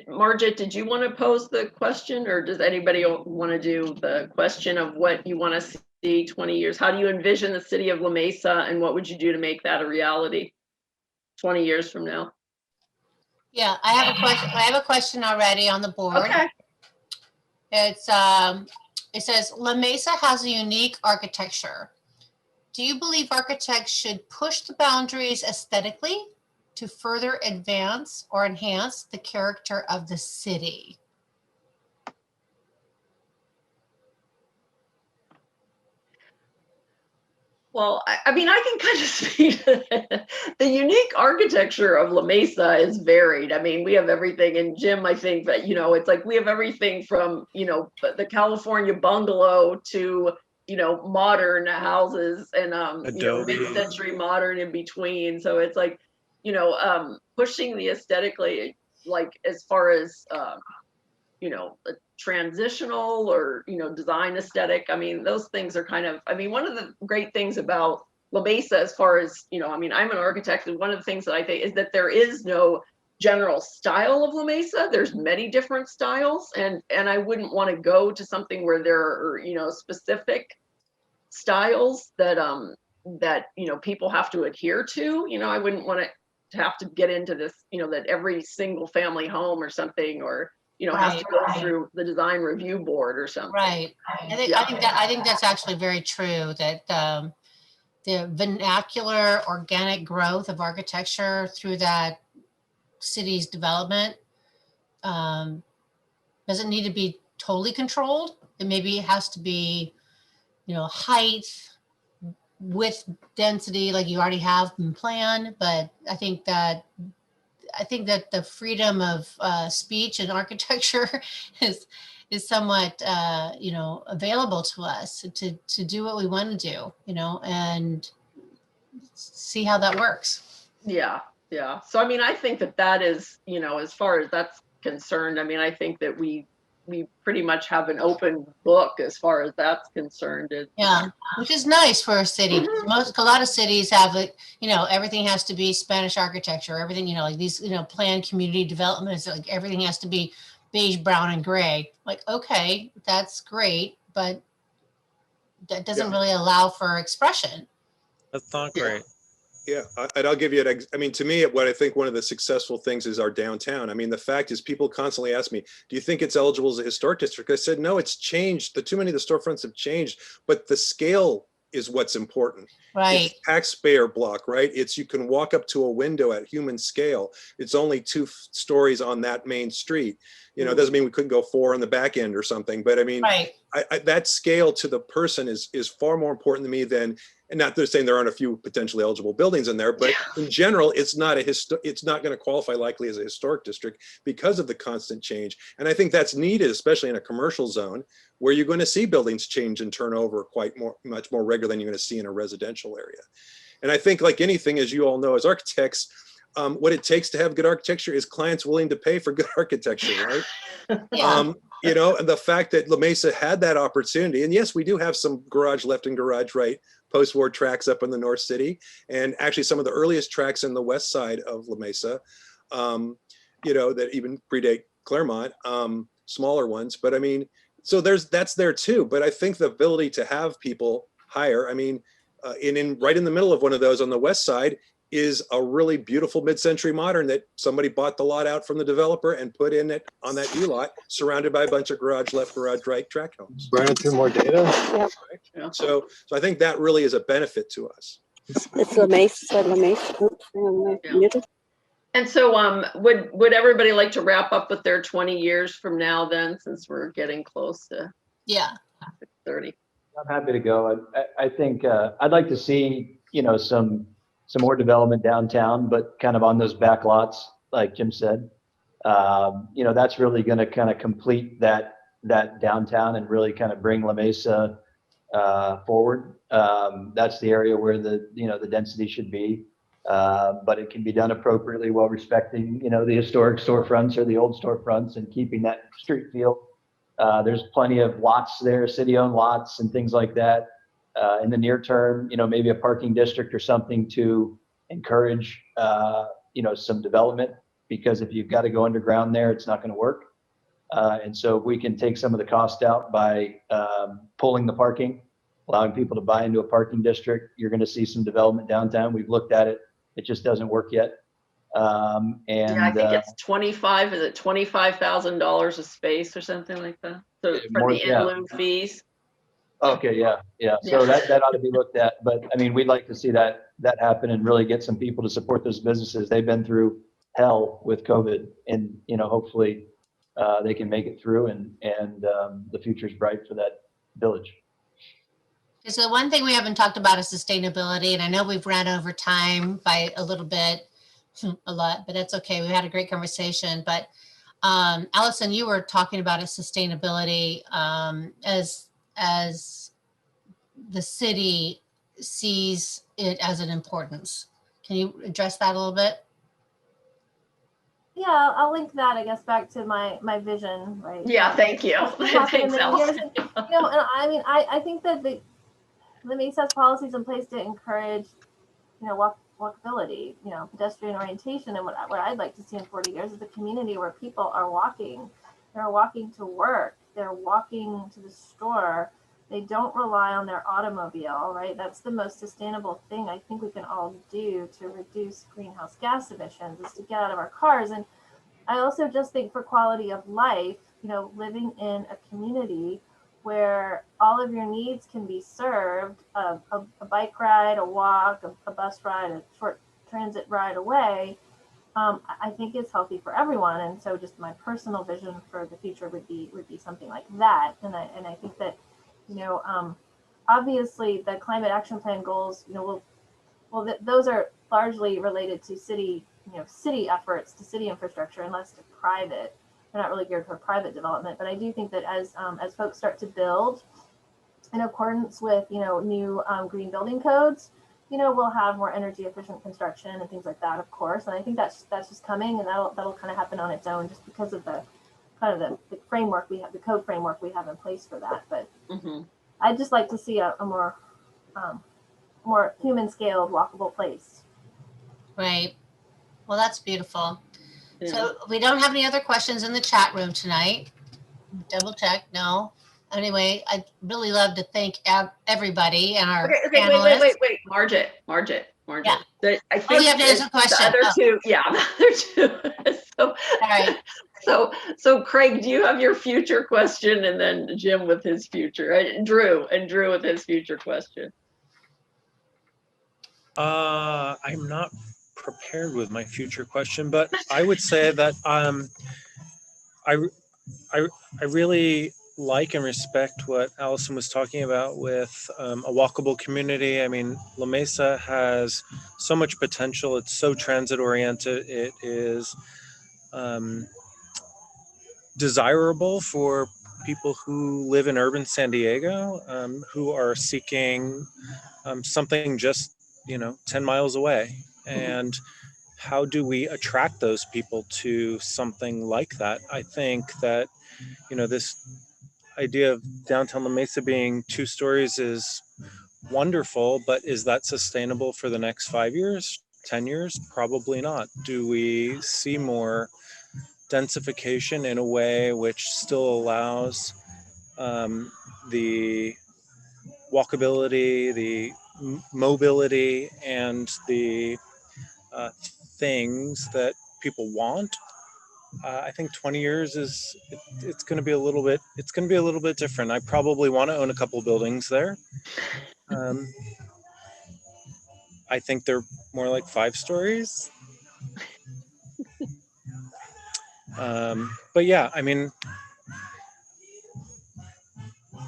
Margit, did you want to pose the question, or does anybody want to do the question of what you want to see 20 years? How do you envision the city of La Mesa, and what would you do to make that a reality 20 years from now? Yeah, I have a question. I have a question already on the board. Okay. It's it says La Mesa has a unique architecture. Do you believe architects should push the boundaries aesthetically to further advance or enhance the character of the city? Well, I mean, I can kind of speak to that. The unique architecture of La Mesa is varied. I mean, we have everything, and Jim, I think that, you know, it's like we have everything from, you know, the California bungalow to, you know, modern houses and, you know, mid-century modern in between. So it's like, you know, pushing the aesthetically, like as far as, you know, a transitional or, you know, design aesthetic. I mean, those things are kind of, I mean, one of the great things about La Mesa, as far as, you know, I mean, I'm an architect, and one of the things that I think is that there is no general style of La Mesa. There's many different styles, and I wouldn't want to go to something where there are, you know, specific styles that, that, you know, people have to adhere to. You know, I wouldn't want to have to get into this, you know, that every single family home or something, or, you know, has to go through the design review board or something. Right. I think that's actually very true, that the vernacular organic growth of architecture through that city's development doesn't need to be totally controlled. It maybe has to be, you know, height, width, density, like you already have in plan. But I think that the freedom of speech and architecture is somewhat, you know, available to us to do what we want to do, you know, and see how that works. Yeah. Yeah. So, I mean, I think that is, as far as that's concerned, I mean, I think that we pretty much have an open book as far as that's concerned. Yeah, which is nice for a city. A lot of cities have it, everything has to be Spanish architecture, everything, like these, planned community developments, like everything has to be beige, brown, and gray. Like, okay, that's great, but that doesn't really allow for expression. That's not great. Yeah, and I'll give you I mean, to me, what I think one of the successful things is our downtown. I mean, the fact is people constantly ask me, do you think it's eligible as a historic district? I said, no, it's changed. Too many of the storefronts have changed, but the scale is what's important. Right. It's taxpayer block, right? You can walk up to a window at human scale. It's only 2 stories on that main street. It doesn't mean we couldn't go 4 on the back end or something, but I mean, Right. that scale to the person is far more important to me than, and not they're saying there aren't a few potentially eligible buildings in there, but in general, it's not going to qualify likely as a historic district because of the constant change. And I think that's needed, especially in a commercial zone where you're going to see buildings change and turn over much more regular than you're going to see in a residential area. And I think, like anything, as you all know, as architects, what it takes to have good architecture is clients willing to pay for good architecture, right? Yeah. And the fact that La Mesa had that opportunity, and yes, we do have some garage left and garage right post-war tracks up in the North City, and actually some of the earliest tracks in the west side of La Mesa, that even predate Claremont, smaller ones. But I mean, so that's there too. But I think the ability to have people hire, I mean, right in the middle of one of those on the west side is a really beautiful mid-century modern that somebody bought the lot out from the developer and put in it on that U-lot, surrounded by a bunch of garage left, garage right track homes. Running through more data. Yeah. So I think that really is a benefit to us. It's La Mesa, La Mesa. Oops, muted. And so would everybody like to wrap up with their 20 years from now then, since we're getting close to 30? I'm happy to go. I think I'd like to see, some more development downtown, but kind of on those back lots, like Jim said. That's really going to kind of complete that downtown and really kind of bring La Mesa forward. That's the area where the density should be, but it can be done appropriately while respecting, the historic storefronts or the old storefronts and keeping that street feel. There's plenty of lots there, city-owned lots and things like that. In the near term, maybe a parking district or something to encourage, some development, because if you've got to go underground there, it's not going to work. And so if we can take some of the cost out by pulling the parking, allowing people to buy into a parking district, you're going to see some development downtown. We've looked at it. It just doesn't work yet. I think it's $25,000 a space or something like that. So for the in lieu fees. Okay, yeah. So that ought to be looked at. But I mean, we'd like to see that happen and really get some people to support those businesses. They've been through hell with COVID, and hopefully they can make it through, and the future's bright for that village. So the one thing we haven't talked about is sustainability, and I know we've ran over time by a little bit, a lot, but that's okay. We had a great conversation. But Allison, you were talking about sustainability as the city sees it as an importance. Can you address that a little bit? Yeah, I'll link that, I guess, back to my vision, right? Yeah, thank you. Thanks, Allison. And I mean, I think that the Mesa has policies in place to encourage, walkability, pedestrian orientation. And what I'd like to see in 40 years is a community where people are walking. They're walking to work. They're walking to the store. They don't rely on their automobile, right? That's the most sustainable thing I think we can all do to reduce greenhouse gas emissions, is to get out of our cars. And I also just think for quality of life, living in a community where all of your needs can be served, a bike ride, a walk, a bus ride, a short transit ride away, I think is healthy for everyone. And so just my personal vision for the future would be something like that. And I think that, obviously the climate action plan goals, those are largely related to city efforts, to city infrastructure, and less to private. They're not really geared for private development. But I do think that as folks start to build in accordance with, new green building codes, you know, we'll have more energy efficient construction and things like that, of course. And I think that's just coming, and that'll kind of happen on its own just because of the kind of the framework we have, the code framework we have in place for that. But I'd just like to see a more more human scaled walkable place. Right. Well, that's beautiful. Yeah. So we don't have any other questions in the chat room tonight. Double check. No. Anyway, I'd really love to thank everybody and our panelists. Wait, Margit. Yeah. I think you have to answer a question. The other two, yeah, the other two. So, all right. So Craig, do you have your future question, and then Jim with his future, Drew with his future question? I'm not prepared with my future question, but I would say that I really like and respect what Allison was talking about with a walkable community. I mean, La Mesa has so much potential. It's so transit oriented. It is desirable for people who live in urban San Diego, who are seeking something just, 10 miles away. And how do we attract those people to something like that? I think that, this idea of downtown La Mesa being 2 stories is wonderful, but is that sustainable for the next 5 years, 10 years? Probably not. Do we see more densification in a way which still allows the walkability, the mobility, and the things that people want? I think 20 years it's going to be a little bit different. I probably want to own a couple buildings there. I think they're more like 5 stories. But yeah, I mean,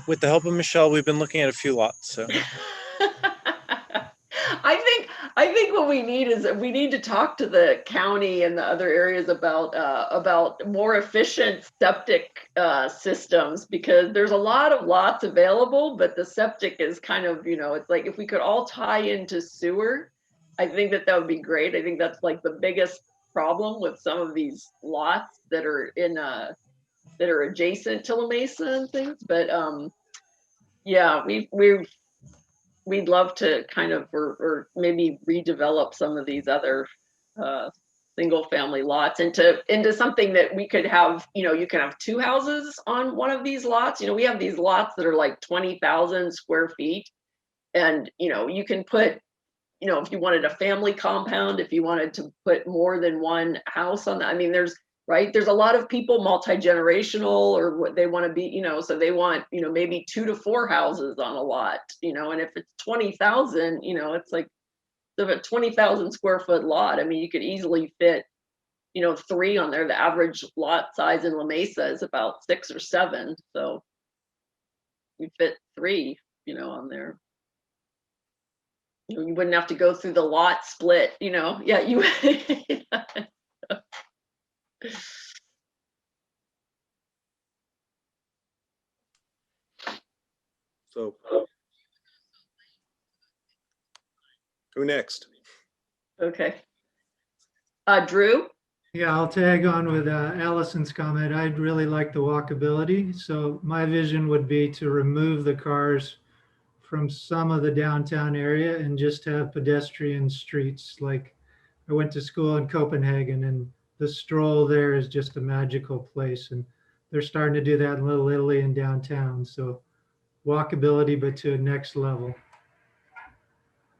with the help of Michelle, we've been looking at a few lots. So I think what we need is we need to talk to the county and the other areas about more efficient septic systems, because there's a lot of lots available, but the septic is kind of, it's like if we could all tie into sewer, I think that would be great. I think that's like the biggest problem with some of these lots that are that are adjacent to La Mesa and things. But yeah, we'd love to kind of or maybe redevelop some of these other single family lots into something that we could have. You can have 2 houses on one of these lots. We have these lots that are like 20,000 square feet, and you can put, if you wanted a family compound, if you wanted to put more than one house on that. I mean, there's a lot of people multi-generational, or what they want to be, so they want, maybe 2 to 4 houses on a lot, and if it's 20,000, it's like a 20,000 square foot lot. I mean, you could easily fit, 3 on there. The average lot size in La Mesa is about 6 or 7. So you fit 3, on there. You wouldn't have to go through the lot split, yeah, you So who next? Okay. Drew? Yeah, I'll tag on with Allison's comment. I'd really like the walkability. So my vision would be to remove the cars from some of the downtown area and just have pedestrian streets. Like I went to school in Copenhagen, and the stroll there is just a magical place. And they're starting to do that in Little Italy and downtown. So walkability, but to a next level.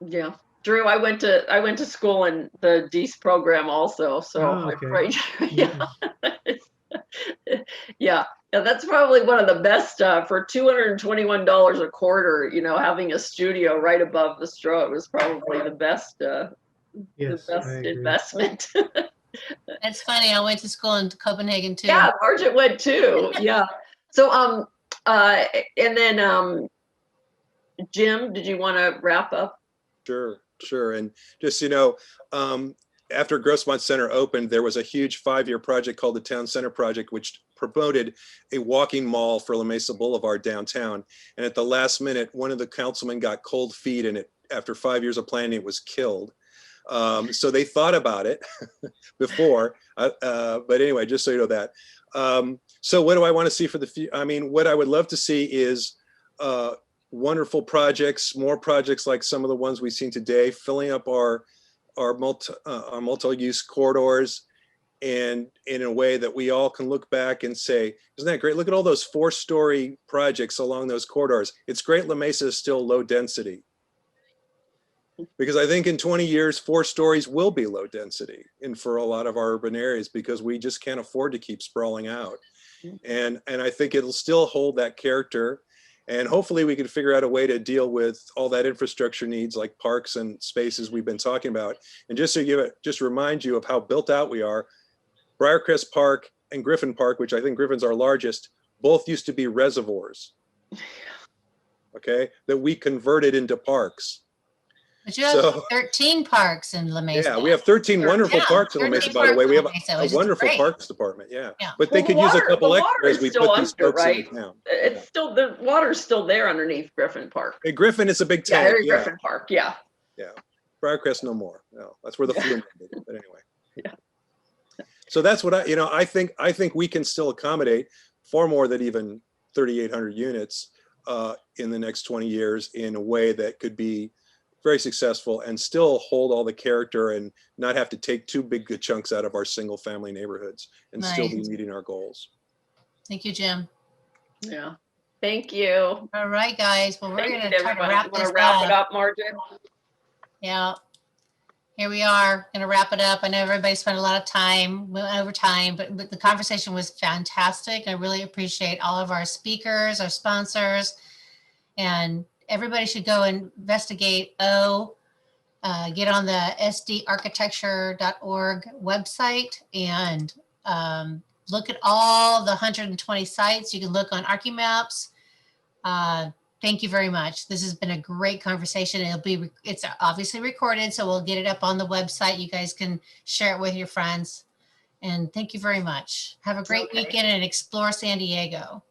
Yeah. Drew, I went to school in the DEAS program also. So okay. Yeah. That's probably one of the best for $221 a quarter, having a studio right above the Stroh was probably the best investment. It's funny. I went to school in Copenhagen too. Yeah, Margit went too. Yeah. So and then Jim, did you want to wrap up? Sure. And just, after Grossmont Center opened, there was a huge 5-year project called the Town Center Project, which promoted a walking mall for La Mesa Boulevard downtown. And at the last minute, one of the councilmen got cold feet, and after 5 years of planning, it was killed. So they thought about it before, but anyway, just so you know that. So what do I want to see for the future? I mean, what I would love to see is wonderful projects, more projects like some of the ones we've seen today, filling up our multi-use corridors, and in a way that we all can look back and say, isn't that great? Look at all those 4-story projects along those corridors. It's great La Mesa is still low density. Because I think in 20 years, 4 stories will be low density and for a lot of our urban areas, because we just can't afford to keep sprawling out. And I think it'll still hold that character. And hopefully we can figure out a way to deal with all that infrastructure needs, like parks and spaces we've been talking about. And just to just remind you of how built out we are, Briarcrest Park and Griffin Park, which I think Griffin's our largest, both used to be reservoirs, okay, that we converted into parks. But you have 13 parks in La Mesa. Yeah, we have 13 wonderful parks in La Mesa, by the way. We have a wonderful great. Parks department, yeah. Yeah. But they Well, could use a couple extra as we still put these under, folks right? in town. It's still, the water's still there underneath Griffin Park. Hey, Griffin is a big Yeah, tank, there's yeah. Griffin Park, yeah. Yeah, Briarcrest no more. No, that's where the flume ended, but anyway. Yeah. So that's what I think we can still accommodate far more than even 3,800 units in the next 20 years in a way that could be very successful and still hold all the character and not have to take too big good chunks out of our single family neighborhoods and still be meeting our goals. Thank you, Jim. Yeah. Thank you. All right, guys. Well, we're Thank going you, to try to everybody. wrap Want this to wrap it up. up, Margin? Yeah. Here we are going to wrap it up. I know everybody spent a lot of time, went over time, but the conversation was fantastic. I really appreciate all of our speakers, our sponsors, and everybody should go investigate get on the sdarchitecture.org website and look at all the 120 sites. You can look on ArchiMaps. Thank you very much. This has been a great conversation. It's obviously recorded, so we'll get it up on the website. You guys can share it with your friends. And thank you very much. Have a great weekend and explore San Diego.